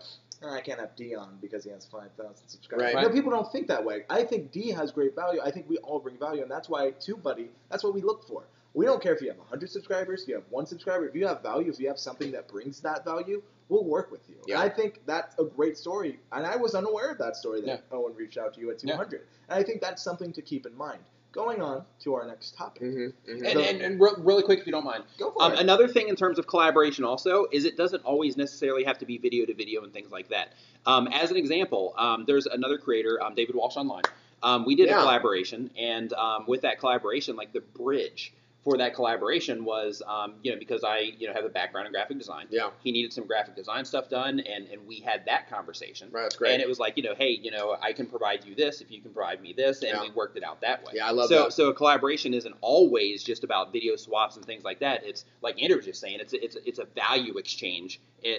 A: I can't have D on because he has 5,000 subscribers.
B: Right.
A: No, people don't think that way. I think D has great value. I think we all bring value, and that's why TubeBuddy, that's what we look for. We don't care if you have 100 subscribers, if you have 1 subscriber. If you have value, if you have something that brings that value, we'll work with you.
B: Yeah.
A: And I think that's a great story. And I was unaware of that story that Owen reached out to you at 200. And I think that's something to keep in mind. Going on to our next topic.
B: Mm-hmm. Mm-hmm.
C: And really quick, if you don't mind.
A: Go for it.
C: Another thing in terms of collaboration also is it doesn't always necessarily have to be video to video and things like that. As an example, there's another creator, David Walsh Online. We did a collaboration, and with that collaboration, like the bridge for that collaboration was, because I, have a background in graphic design.
B: Yeah.
C: He needed some graphic design stuff done, and we had that conversation.
B: Right, that's great.
C: And it was like, hey, I can provide you this if you can provide me this, and we worked it out that way.
B: Yeah, I love that.
C: So a collaboration isn't always just about video swaps and things like that. It's like Andrew was just saying, it's a value exchange in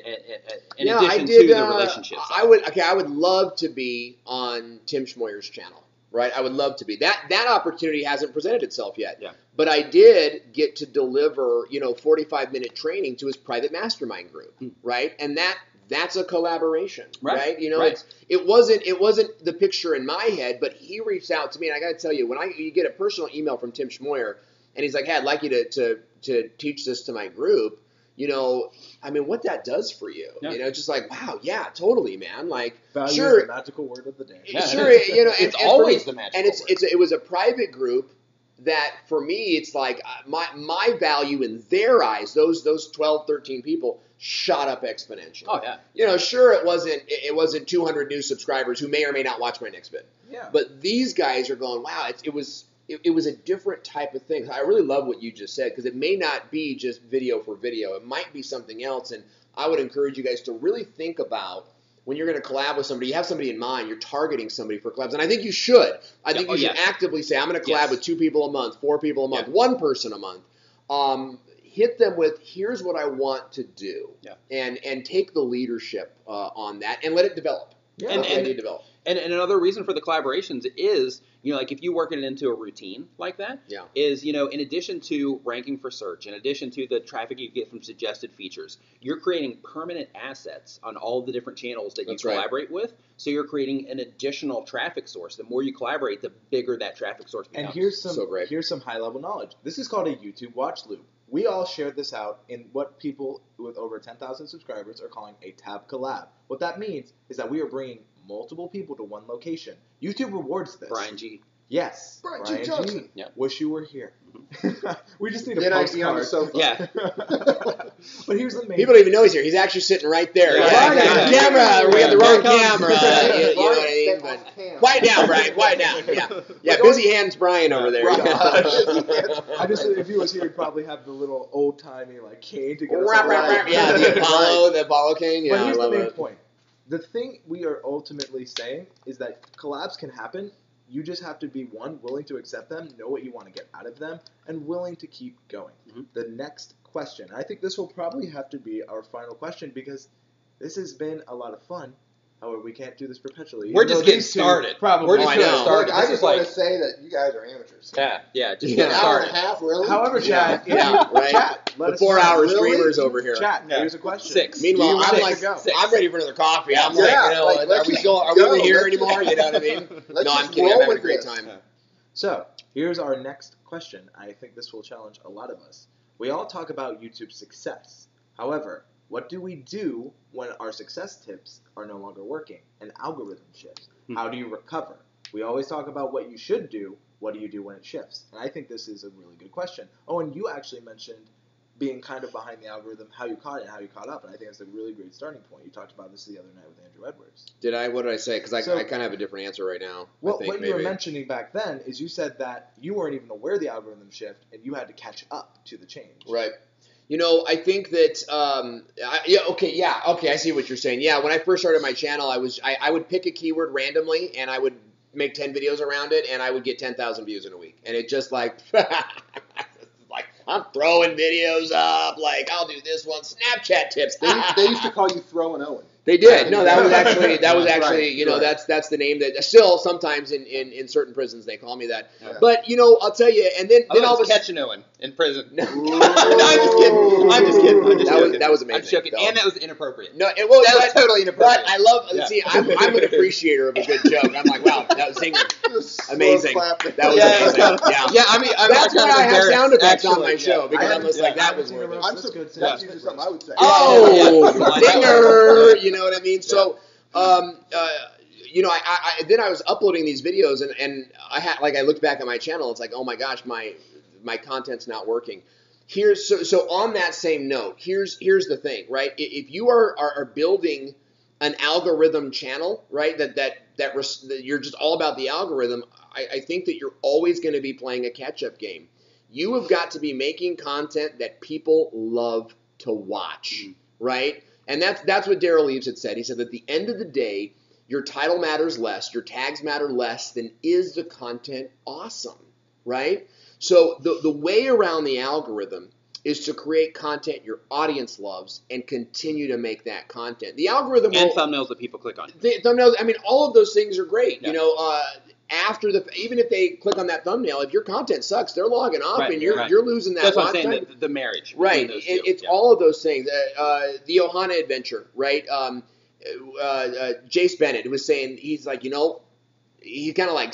C: addition to the relationship side.
B: I would love to be on Tim Schmoyer's channel. right? I would love to be. That opportunity hasn't presented itself yet.
C: Yeah.
B: But I did get to deliver, 45-minute training to his private mastermind group, right? And that's a collaboration, right? It wasn't the picture in my head, but he reached out to me, and I got to tell you, when you get a personal email from Tim Schmoyer, and he's like, "Hey, I'd like you to teach this to my group," what that does for you, just like, wow, yeah, totally, man. Like,
A: value
B: sure,
A: is the magical word of the day.
B: Yeah, sure, it's
C: always the magical word.
B: It was a private group that, for me, it's like my value in their eyes, those 12, 13 people, shot up exponentially.
C: Oh yeah.
B: Sure, it wasn't 200 new subscribers who may or may not watch my next vid.
A: Yeah.
B: But these guys are going, wow, it was a different type of thing. I really love what you just said, because it may not be just video for video. It might be something else, and I would encourage you guys to really think about, when you're going to collab with somebody, you have somebody in mind, you're targeting somebody for collabs. And I think you should. I think you should actively say, I'm going to collab with 2 people a month, 4 people a month, 1 person a month. Hit them with, here's what I want to do.
C: Yeah.
B: And take the leadership on that and let it develop.
A: Yeah.
C: And another reason for the collaborations is, like if you work it into a routine like that, is, in addition to ranking for search, in addition to the traffic you get from suggested features, you're creating permanent assets on all the different channels that you collaborate with. So you're creating an additional traffic source. The more you collaborate, the bigger that traffic source becomes.
A: And here's some high-level knowledge. This is called a YouTube watch loop. We all shared this out in what people with over 10,000 subscribers are calling a tab collab. What that means is that we are bringing multiple people to one location. YouTube rewards this.
C: Brian G.
A: Yes.
D: Brian G. Johnson.
C: Yep.
A: Wish you were here. We just need a
D: Then I'd be on the
A: postcard.
D: sofa.
C: Yeah.
A: But here's the main
B: People don't even know he's here. He's actually sitting right there.
C: Yeah.
B: Camera. We got the wrong camera. You know what I mean?
D: Brian,
B: But quiet down, Brian. Quiet down. Yeah. Busy hands, Brian over there.
A: I just, if he was here, he'd probably have the little old-timey cane to get us all right.
B: Yeah, the Apollo cane. Yeah,
A: But here's
B: I love
A: the main
B: it.
A: point. The thing we are ultimately saying is that collabs can happen. You just have to be, one, willing to accept them, know what you want to get out of them, and willing to keep going.
C: Mm-hmm.
A: The next question. I think this will probably have to be our final question, because this has been a lot of fun. However, we can't do this perpetually.
C: We're just getting started.
A: Probably.
C: We're just
B: I
C: getting
B: know.
C: started.
D: I
C: This
D: just
C: is
D: want
C: like,
D: to say that you guys are amateurs.
C: yeah, just
B: Yeah.
C: getting
D: An hour and a
C: started.
D: half, really?
A: However, Chad,
B: Right.
A: let
B: The
A: us know.
B: 4-hour
D: Really?
B: streamers over here.
A: Chat,
C: Yeah.
A: here's a question.
C: 6.
B: Meanwhile,
A: Do you
B: I'm
A: want
B: like,
A: to go?
C: 6.
B: I'm ready for another coffee. I'm
D: Yeah,
B: like,
D: let's
B: are we
D: just
B: still? Are we
D: go.
B: even here
D: Let's
B: anymore?
D: just-
B: You know what I mean?
D: Let's
B: No, I'm
D: just
B: kidding. I'm
D: roll
B: having a
D: with
B: great
D: this.
B: time.
A: So, here's our next question. I think this will challenge a lot of us. We all talk about YouTube success. However, what do we do when our success tips are no longer working and algorithm shifts? How do you recover? We always talk about what you should do. What do you do when it shifts? And I think this is a really good question. Owen, you actually mentioned being kind of behind the algorithm, how you caught it and how you caught up. And I think that's a really great starting point. You talked about this the other night with Andrew Edwards.
B: Did I? What did I say? Because I
A: So-
B: kind of have a different answer right now.
A: Well,
B: I think
A: what you were mentioning back then is you said that you weren't even aware of the algorithm shift and you had to catch up to the change.
B: Right. I think that I see what you're saying. Yeah, when I first started my channel, I would pick a keyword randomly and I would make 10 videos around it and I would get 10,000 views in a week. And it just like I'm throwing videos up, like I'll do this one, Snapchat tips.
D: They used to call you Throwing Owen.
B: They did. No, that was actually
D: Right.
B: that's the name that still sometimes in certain prisons they call me that.
D: Yeah.
B: But I'll tell you, and then all of a sudden,
C: catching Owen in prison.
B: No,
C: No, I'm just kidding.
B: That was amazing.
C: I'm just joking.
B: No.
C: And that was inappropriate.
B: No, it was,
C: That was totally inappropriate.
B: But I love.
C: Yeah.
B: See, I'm an appreciator of a good joke. I'm like, wow, that was zinger.
D: Just
B: Amazing.
D: slow clap.
B: That was
C: Yeah,
B: amazing. Yeah.
C: Yeah, I mean,
B: That's why I have sound effects on my
C: actually,
B: show because
A: I
B: I'm just like that was
A: haven't
B: worth it.
A: seen
D: I'm
A: That's
D: so,
A: good.
D: that's
A: Yeah.
D: usually something I would say.
B: Oh,
C: Yeah.
B: zinger! You know what I mean? So, then I was uploading these videos, and I looked back at my channel. It's like, oh my gosh, my content's not working. So on that same note, here's the thing, right? If you are building an algorithm channel, right, that you're just all about the algorithm, I think that you're always going to be playing a catch-up game. You have got to be making content that people love to watch, right? And that's what Daryl Eves had said. He said that at the end of the day, your title matters less, your tags matter less than is the content awesome, right? So the way around the algorithm is to create content your audience loves and continue to make that content. The algorithm
C: and thumbnails that people click on.
B: thumbnails, I mean, all of those things are great.
C: Yeah.
B: after even if they click on that thumbnail, if your content sucks, they're logging off,
C: Right,
B: and you're
C: right.
B: you're losing that.
C: That's what I'm
B: watch
C: saying.
B: time.
C: The marriage.
B: Right.
C: Between those two.
B: It's
C: Yeah.
B: all of those things. The Ohana Adventure, right? Jace Bennett was saying, he's like, he's kind of like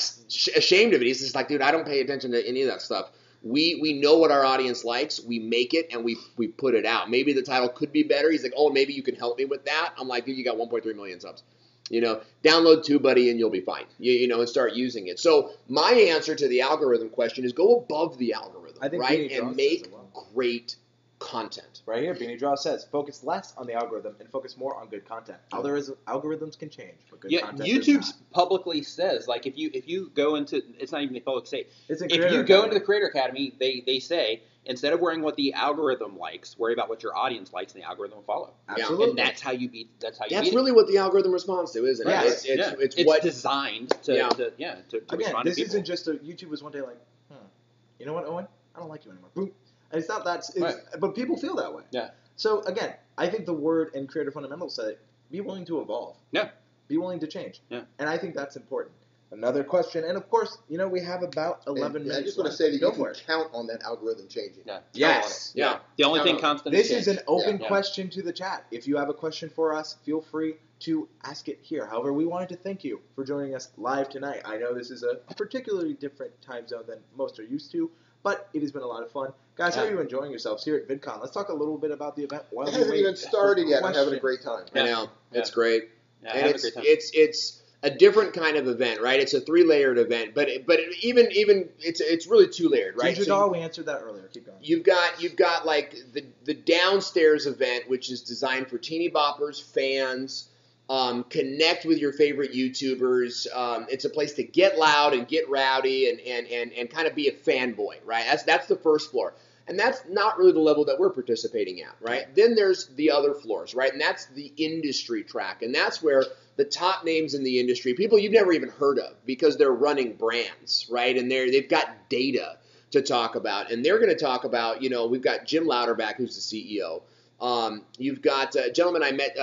B: ashamed of it. He's just like, dude, I don't pay attention to any of that stuff. We know what our audience likes. We make it and we put it out. Maybe the title could be better. He's like, oh, maybe you can help me with that. I'm like, dude, you got 1.3 million subs. Download TubeBuddy and you'll be fine. And start using it. So my answer to the algorithm question is go above the algorithm, right? And make great content.
A: Right here, Beanie Draw says, focus less on the algorithm and focus more on good content. Algorithms can change, but good content
C: YouTube publicly says, like, if you go into, it's not even the public state.
A: If
C: you go into the Creator Academy, they say, instead of worrying what the algorithm likes, worry about what your audience likes, and the algorithm will follow.
A: Absolutely.
C: And that's how you beat. That's
B: really what the algorithm responds to, isn't it?
A: Yes.
C: It's designed to
A: Again,
C: respond
A: this
C: to people.
A: isn't just YouTube was one day like, you know what, Owen? I don't like you anymore. Boom. And it's not that, but people feel that way.
C: Yeah.
A: So again, I think the word in Creator Fundamentals say, be willing to evolve.
C: Yeah.
A: Be willing to change.
C: Yeah.
A: And I think that's important. Another question, and of course, we have about 11 minutes.
D: I just want to say that you can count on that algorithm changing.
C: Yeah.
A: Yes.
C: Yeah. The only thing constant
A: This
C: is
A: is an open question to the chat. If you have a question for us, feel free to ask it here. However, we wanted to thank you for joining us live tonight. I know this is a particularly different time zone than most are used to, but it has been a lot of fun. Guys, how are you enjoying yourselves here at VidCon? Let's talk a little bit about the event.
D: It hasn't even started yet. I'm having a great time.
B: I know. It's great.
C: Yeah,
B: and it's a different kind of event, right? It's a 3-layered event, but even it's really 2-layered, right?
A: Digital, we answered that earlier. Keep going.
B: You've got like the downstairs event, which is designed for teeny boppers, fans. Connect with your favorite YouTubers. It's a place to get loud and get rowdy and kind of be a fanboy, right? That's the first floor. And that's not really the level that we're participating at, right? Then there's the other floors, right? And that's the industry track. And that's where the top names in the industry, people you've never even heard of because they're running brands, right? And they've got data to talk about. And they're going to talk about, we've got Jim Louderback, who's the CEO. You've got a gentleman I met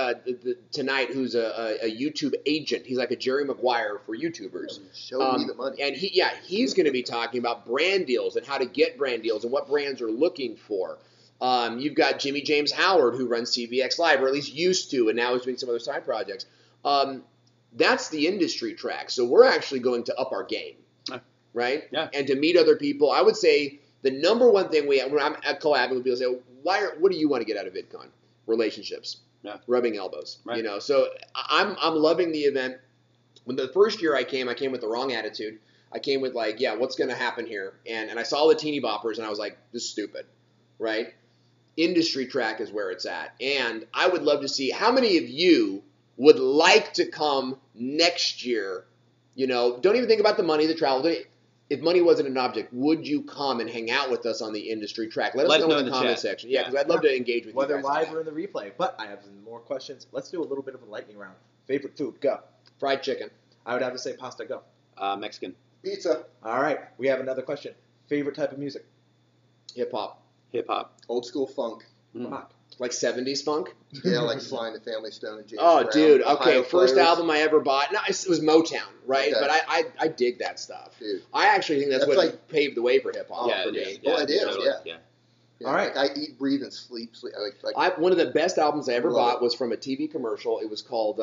B: tonight who's a YouTube agent. He's like a Jerry Maguire for YouTubers.
D: Show me the money.
B: And he's going to be talking about brand deals and how to get brand deals and what brands are looking for. You've got Jimmy James Howard who runs CVX Live, or at least used to, and now he's doing some other side projects. That's the industry track. So we're actually going to up our game, right?
C: Yeah.
B: And to meet other people. I would say the number one thing when I'm collabing with people, say, what do you want to get out of VidCon? Relationships, rubbing elbows.
C: Right.
B: So I'm loving the event. When the first year I came with the wrong attitude. I came with like, what's going to happen here? And I saw the teeny boppers and I was like, this is stupid, right? Industry track is where it's at. And I would love to see how many of you would like to come next year. Don't even think about the money, the travel. If money wasn't an object, would you come and hang out with us on the industry track? Let us know in the comment section. Yeah, because I'd love to engage with you
A: whether
B: guys.
A: live or in the replay. But I have some more questions. Let's do a little bit of a lightning round. Favorite food? Go.
B: Fried chicken.
A: I would have to say pasta. Go.
C: Mexican.
D: Pizza.
A: All right. We have another question. Favorite type of music?
B: Hip hop.
D: Old school funk.
A: Rock.
B: Like 70s funk?
D: Yeah, like Sly and the Family Stone and James
B: Oh,
D: Brown.
B: dude. Okay,
D: Ohio
B: first
D: Players.
B: album I ever bought. No, it was Motown, right?
D: Okay.
B: But I dig that stuff.
D: Dude.
B: I actually think that's what
D: like-
B: paved the way for hip hop
C: Yeah,
B: for
C: it
B: me.
C: is.
D: Well, it is,
C: totally.
D: yeah.
A: All right.
D: Like I eat, breathe, and sleep.
B: One of the best albums I ever
D: Love
B: bought
D: it.
B: was from a TV commercial. It was called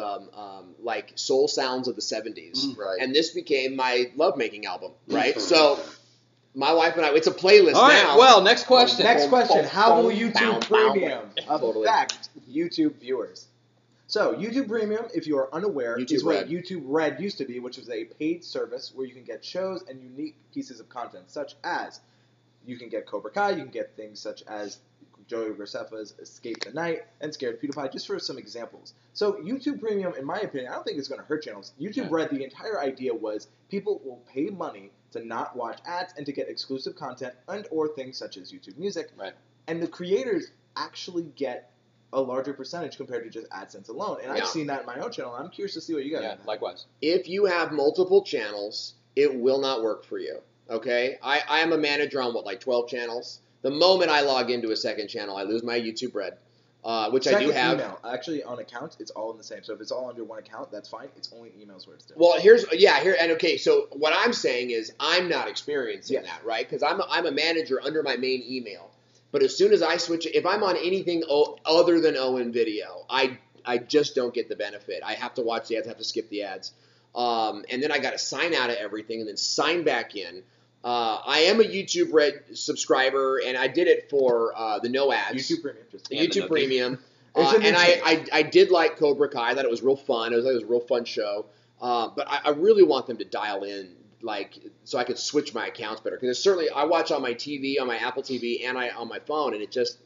B: like Soul Sounds of the 70s.
D: Right.
B: And this became my lovemaking album, right? So my wife and I, it's a playlist
C: All right.
B: now.
C: Well, next question.
A: Next question. How will
B: Bow,
A: YouTube
B: bow,
A: Premium
B: Totally.
A: affect YouTube viewers? So, YouTube Premium, if you are unaware,
B: YouTube
A: is what
B: Red.
A: YouTube Red used to be, which was a paid service where you can get shows and unique pieces of content, such as you can get Cobra Kai, you can get things such as Joey Graceffa's Escape the Night and Scared PewDiePie, just for some examples. So, YouTube Premium, in my opinion, I don't think it's going to hurt channels. YouTube Red, the entire idea was people will pay money to not watch ads and to get exclusive content and or things such as YouTube Music.
C: Right.
A: And the creators actually get a larger percentage compared to just AdSense alone. And I've seen that in my own channel. I'm curious to see what you guys have.
C: Likewise.
B: If you have multiple channels, it will not work for you. Okay? I am a manager on, 12 channels? The moment I log into a second channel, I lose my YouTube Red. which
A: Check
B: I do
A: with
B: have.
A: Email. Actually, on accounts, it's all in the same. So if it's all under one account, that's fine. It's only emails where it's different.
B: Well, okay. So what I'm saying is I'm not experiencing that, right? Because I'm a manager under my main email. But as soon as I switch, if I'm on anything other than Owen Video, I just don't get the benefit. I have to watch the ads, I have to skip the ads. And then I got to sign out of everything and then sign back in. I am a YouTube Red subscriber, and I did it for the no ads.
A: YouTube Premium.
B: YouTube Premium.
A: And
B: I did like Cobra Kai. I thought it was real fun. It was a real fun show. But I really want them to dial in, so I could switch my accounts better. Because certainly I watch on my TV, on my Apple TV, and on my phone, and it just,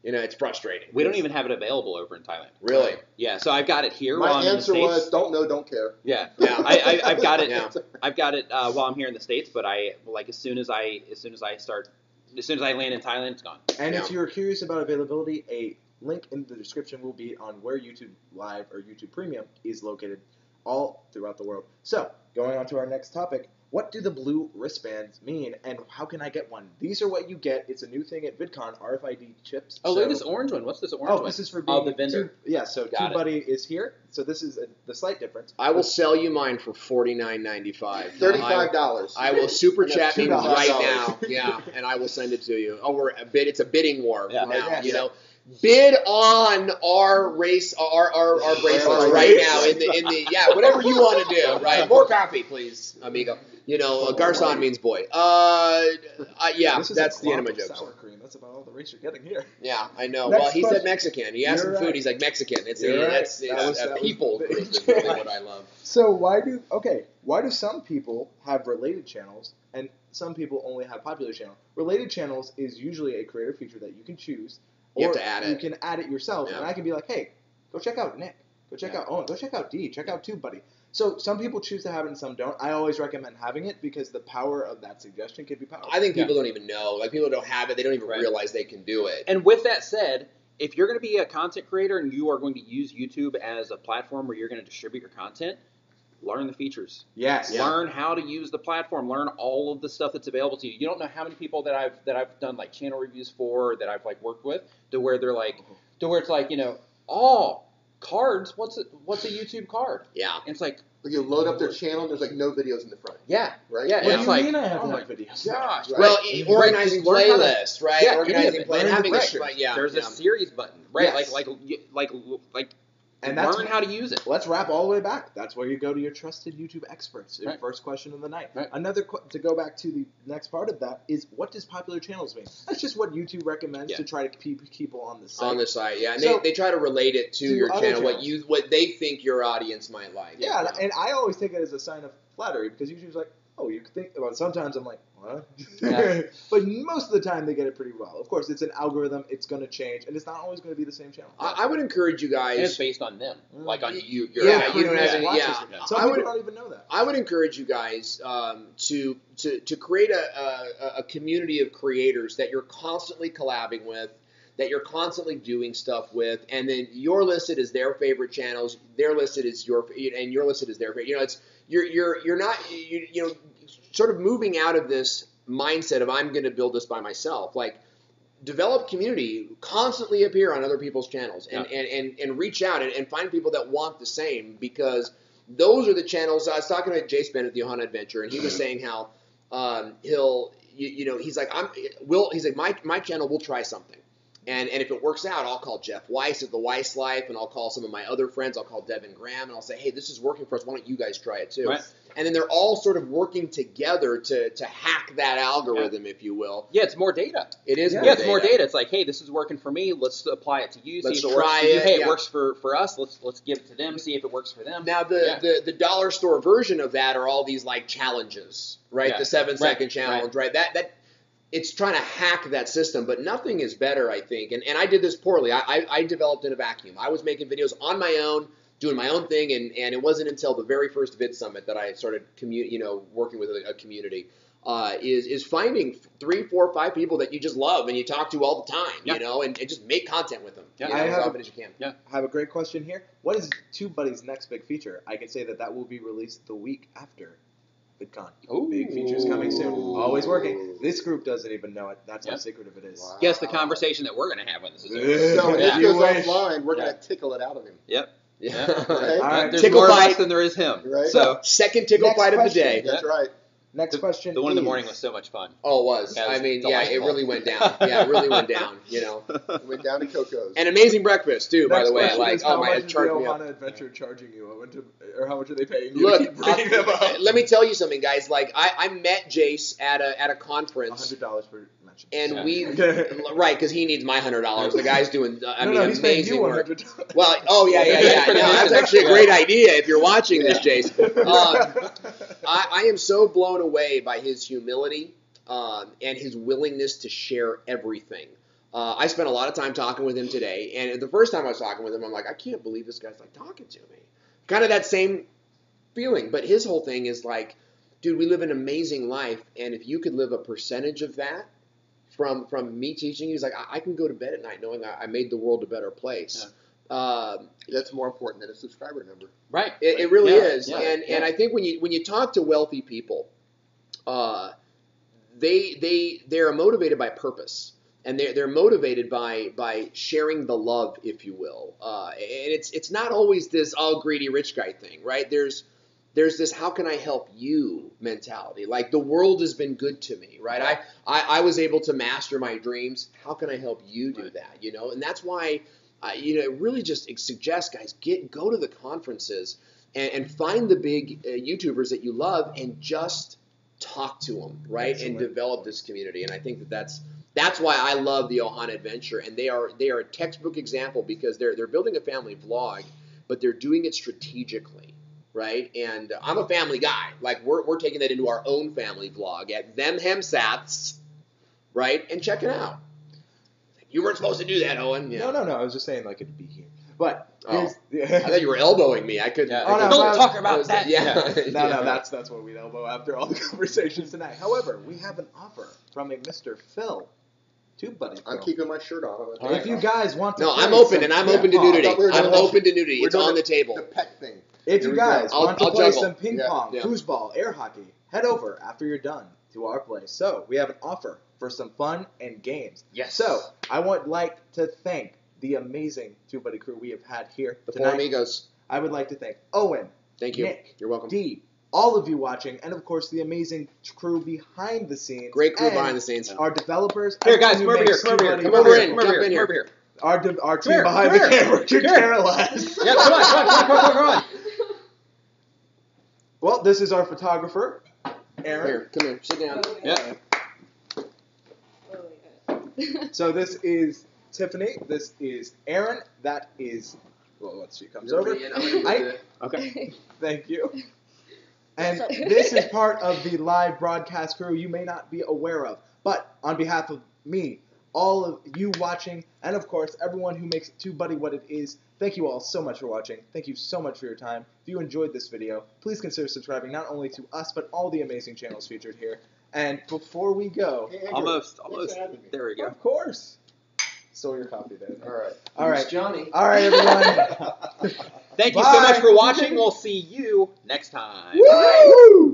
B: it's frustrating.
C: We don't even have it available over in Thailand.
B: Really?
C: Yeah. So I've got it here.
D: My
C: while I'm
D: answer
C: in the States.
D: was don't know, don't care.
C: Yeah.
B: Yeah.
C: I've got it.
B: Yeah.
C: I've got it while I'm here in the States. But as soon as I land in Thailand, it's gone.
A: And
B: Yeah.
A: if you're curious about availability, a link in the description will be on where YouTube Live or YouTube Premium is located all throughout the world. So, going on to our next topic, what do the blue wristbands mean, and how can I get one? These are what you get. It's a new thing at VidCon, RFID chips.
C: Oh, look at this orange one. What's this orange one?
A: This is for being
C: the vendor.
A: so
C: Got it.
A: TubeBuddy is here. So this is the slight difference.
B: I will sell you mine for $49.95.
D: $35.
B: I will super
A: I got
B: chat me
A: $2.
B: right now. Yeah, and I will send it to you. Oh, it's a bidding war
C: Yeah.
B: now.
A: Yeah.
B: Bid on our bracelets right now in the whatever you want to do, right? More coffee, please, amigo. Garçon means boy.
A: This is
B: that's
A: a
B: the end of my
A: clump
B: jokes.
A: sour cream. That's about all the race you're getting here.
B: Yeah, I know.
A: Next
B: Well, he
A: question.
B: said Mexican. He asked
A: You're
B: him food.
A: right.
B: He's like Mexican. It's
A: You're right.
B: it's
A: That was
B: a people
A: the-
B: group is really what I love.
A: So why do some people have related channels and some people only have popular channel? Related channels is usually a creator feature that you can choose.
B: You have
A: or
B: to add it.
A: You can add it yourself,
B: Yeah.
A: and I can be like, hey, go check out Nick. Go check out Owen. Go check out D. Check out TubeBuddy. So some people choose to have it and some don't. I always recommend having it because the power of that suggestion can be powerful.
B: I think people don't even know. Like, people don't have it. They don't even
C: Right.
B: realize they can do it.
C: And with that said, if you're going to be a content creator and you are going to use YouTube as a platform where you're going to distribute your content, learn the features.
A: Yes.
B: Yeah.
C: Learn how to use the platform. Learn all of the stuff that's available to you. You don't know how many people that I've done like channel reviews for, that I've like worked with, to where they're like, cards. What's a YouTube card?
B: Yeah.
C: And it's like,
D: You load up their channel, and there's like no videos in the front.
C: yeah,
D: Right?
C: yeah.
A: What
C: and
A: do
C: it's
A: you
C: like,
A: mean I have
C: oh
A: no
C: my
A: videos?
C: gosh.
D: Right.
B: Well,
C: Right.
B: organizing
C: Just learn how to-
B: playlists, right?
C: Yeah,
B: Organizing
C: any of it.
B: and
A: Learn
B: having
A: the
B: a
A: directions.
C: There's a series button, right?
A: Yes.
C: And
A: that's
C: learn how to use it.
A: Let's wrap all the way back. That's where you go to your trusted YouTube experts. Your
C: Right.
A: first question of the night.
C: Right.
A: To go back to the next part of that is, what does popular channels mean? That's just what YouTube recommends
C: Yeah.
A: to try to keep people on the site.
B: On the site, yeah. And
A: So-
B: they try to relate it to your
A: other
B: channel,
A: channels.
B: what they think your audience might like.
A: Yeah, and I always take it as a sign of flattery because YouTube's like, oh, you think. Well, sometimes I'm like, what?
C: Yeah.
A: But most of the time they get it pretty well. Of course, it's an algorithm. It's going to change, and it's not always going to be the same channel.
B: I would encourage you guys.
C: And it's based on them, like on you.
B: Yeah, you don't have any.
A: Watches
B: Yeah,
A: it. Some
B: I
A: people
B: would.
A: don't even know that.
B: I would encourage you guys to create a community of creators that you're constantly collabing with, that you're constantly doing stuff with, and then you're listed as their favorite channels. They're listed as and you're listed as their favorite. You're not sort of moving out of this mindset of I'm going to build this by myself. Like, develop community, constantly appear on other people's channels, and reach out and find people that want the same, because those are the channels. I was talking to Jace Bennett at the Ohana Adventure, and he was saying how he's like, my channel will try something. And if it works out, I'll call Jeff Weiss at The Weiss Life, and I'll call some of my other friends. I'll call Devin Graham, and I'll say, hey, this is working for us. Why don't you guys try it too?
C: Right.
B: And then they're all sort of working together to hack that algorithm, if you will.
C: Yeah, it's more data.
B: It is more
C: Yeah, it's
B: data.
C: more data. It's like, hey, this is working for me. Let's apply it to you.
B: Let's
C: see if it works
B: try
C: for you.
B: it,
C: Hey,
B: yeah.
C: it works for us. Let's give it to them. See if it works for them.
B: Now, the dollar store version of that are all these like challenges, right?
C: Yeah.
B: The 7-second
C: Right.
B: challenge, right? That it's trying to hack that system, but nothing is better, I think. And I did this poorly. I developed in a vacuum. I was making videos on my own, doing my own thing, and it wasn't until the very first Vid Summit that I started working with a community. Is finding 3, 4, 5 people that you just love and you talk to all the time,
C: Yeah.
B: and just make content with them
C: Yeah.
B: as often as you can.
C: Yeah.
A: I have a great question here. What is TubeBuddy's next big feature? I can say that will be released the week after VidCon.
B: Ooh.
A: Big features coming soon. Always working. This group doesn't even know it. That's how secretive it is.
D: Wow.
C: Guess the conversation that we're going to have when this is over.
D: So when
A: Yeah.
D: this
A: You
D: goes
A: wish.
D: offline, we're going to tickle it out of him.
C: Yep.
B: Yeah.
D: Okay.
A: All right.
C: There's
B: Tickle
C: more of
B: bite.
C: us than there is him.
D: Right.
C: So
B: Second tickle
A: Next
B: fight of the
A: question.
B: day.
D: That's right.
A: Next question
C: the one in the
A: is-
C: morning was so much fun.
B: Oh, it was.
C: Yeah, it was
B: I mean, it
C: delightful.
B: really went down. Yeah, it really went down. You know,
D: Went down to Coco's.
B: an amazing breakfast too. By
A: Next
B: the way,
A: question
B: like,
A: is,
B: oh
A: how
B: my,
A: much
B: it
A: is the
B: charged me up.
A: Ohana Adventure charging you, Owen, or how much are they paying you
B: Look,
A: to keep bringing them up?
B: let me tell you something, guys. Like, I met Jace at a conference,
A: $100 per mention.
B: and
C: Yeah.
B: we right because he needs my $100. The guy's doing, I mean,
A: he's paying
B: amazing
A: you
B: work.
A: $100.
B: Well, oh yeah. No, that's actually a great idea if you're watching this, Jace. I am so blown away by his humility and his willingness to share everything. I spent a lot of time talking with him today, and the first time I was talking with him, I'm like, I can't believe this guy's like talking to me. Kind of that same feeling, but his whole thing is like, dude, we live an amazing life, and if you could live a percentage of that from me teaching you, he's like, I can go to bed at night knowing I made the world a better place. Yeah.
D: That's more important than a subscriber number.
C: Right.
B: It really
C: Yeah,
B: is,
C: yeah,
B: and I think when you talk to wealthy people, they're motivated by purpose, and they're motivated by sharing the love, if you will. And it's not always this all greedy rich guy thing, right? There's this how can I help you mentality. Like the world has been good to me, right? I was able to master my dreams. How can I help you do that? You know, and that's why it really just suggests guys go to the conferences and find the big YouTubers that you love and just talk to them, right?
A: Excellent.
B: And develop this community. And I think that's why I love the Ohana Adventure, and they are a textbook example because they're building a family vlog, but they're doing it strategically, right? And I'm a family guy. Like we're taking that into our own family vlog at them Hemsats, right? And check it out. You weren't supposed to do that, Owen. Yeah.
A: No. I was just saying like it'd be here. But
B: Oh.
A: here's-
B: I thought you were elbowing me. I couldn't.
C: Yeah.
A: Oh, no,
C: Don't talk about that.
B: Yeah.
A: No, that's what we'd elbow after all the conversations tonight. However, we have an offer from a Mr. Phil, TubeBuddy.
D: I'm keeping my shirt on.
A: If you guys want to
B: No,
A: play
B: I'm open,
A: some
B: and I'm
A: ping
B: open to
A: pong-
B: nudity.
D: I thought we were
B: I'm
D: doing
B: open to nudity.
D: we're
B: It's
D: doing
B: on the table.
D: The pet thing.
A: If
D: Here
A: you
D: we go.
A: guys want to
B: I'll
A: play
B: juggle.
A: some ping
D: Yeah,
A: pong,
B: yeah.
A: foosball, air hockey, head over after you're done to our place. So we have an offer for some fun and games.
C: Yes.
A: So I would like to thank the amazing TubeBuddy crew we have had here
B: The Four
A: tonight.
B: Amigos.
A: I would like to thank Owen,
B: Thank you.
A: Nick,
B: You're welcome.
A: D, all of you watching, and of course the amazing crew behind the scenes.
B: Great crew
A: and
B: behind the scenes.
A: Our developers.
C: Here,
A: everyone
C: guys,
A: who
C: come over here.
A: makes
C: Come over here.
A: TubeBuddy
B: Come over in.
C: Come over
B: Jump
C: here.
B: in
C: Come
B: here.
C: over here.
A: Our team
C: here,
A: behind
C: come
A: the
C: here.
A: camera could
C: Here.
A: care less.
C: Yeah, come on.
A: Well, this is our photographer, Aaron.
B: Here, come here. Sit down.
C: Yeah.
A: So this is Tiffany. This is Aaron. That is, well, once she comes over.
C: Okay.
A: Thank you. And this is part of the live broadcast crew you may not be aware of. But on behalf of me, all of you watching, and of course everyone who makes TubeBuddy what it is, thank you all so much for watching. Thank you so much for your time. If you enjoyed this video, please consider subscribing not only to us, but all the amazing channels featured here. And before we go,
D: Hey, Andrew,
C: Almost.
D: thanks for having me.
C: There we go.
A: of course, stole your copy there.
D: All right.
A: All right.
B: Johnny.
A: All right, everyone.
C: Thank you
A: Bye.
C: so much for watching. We'll see you next time.
A: Woo!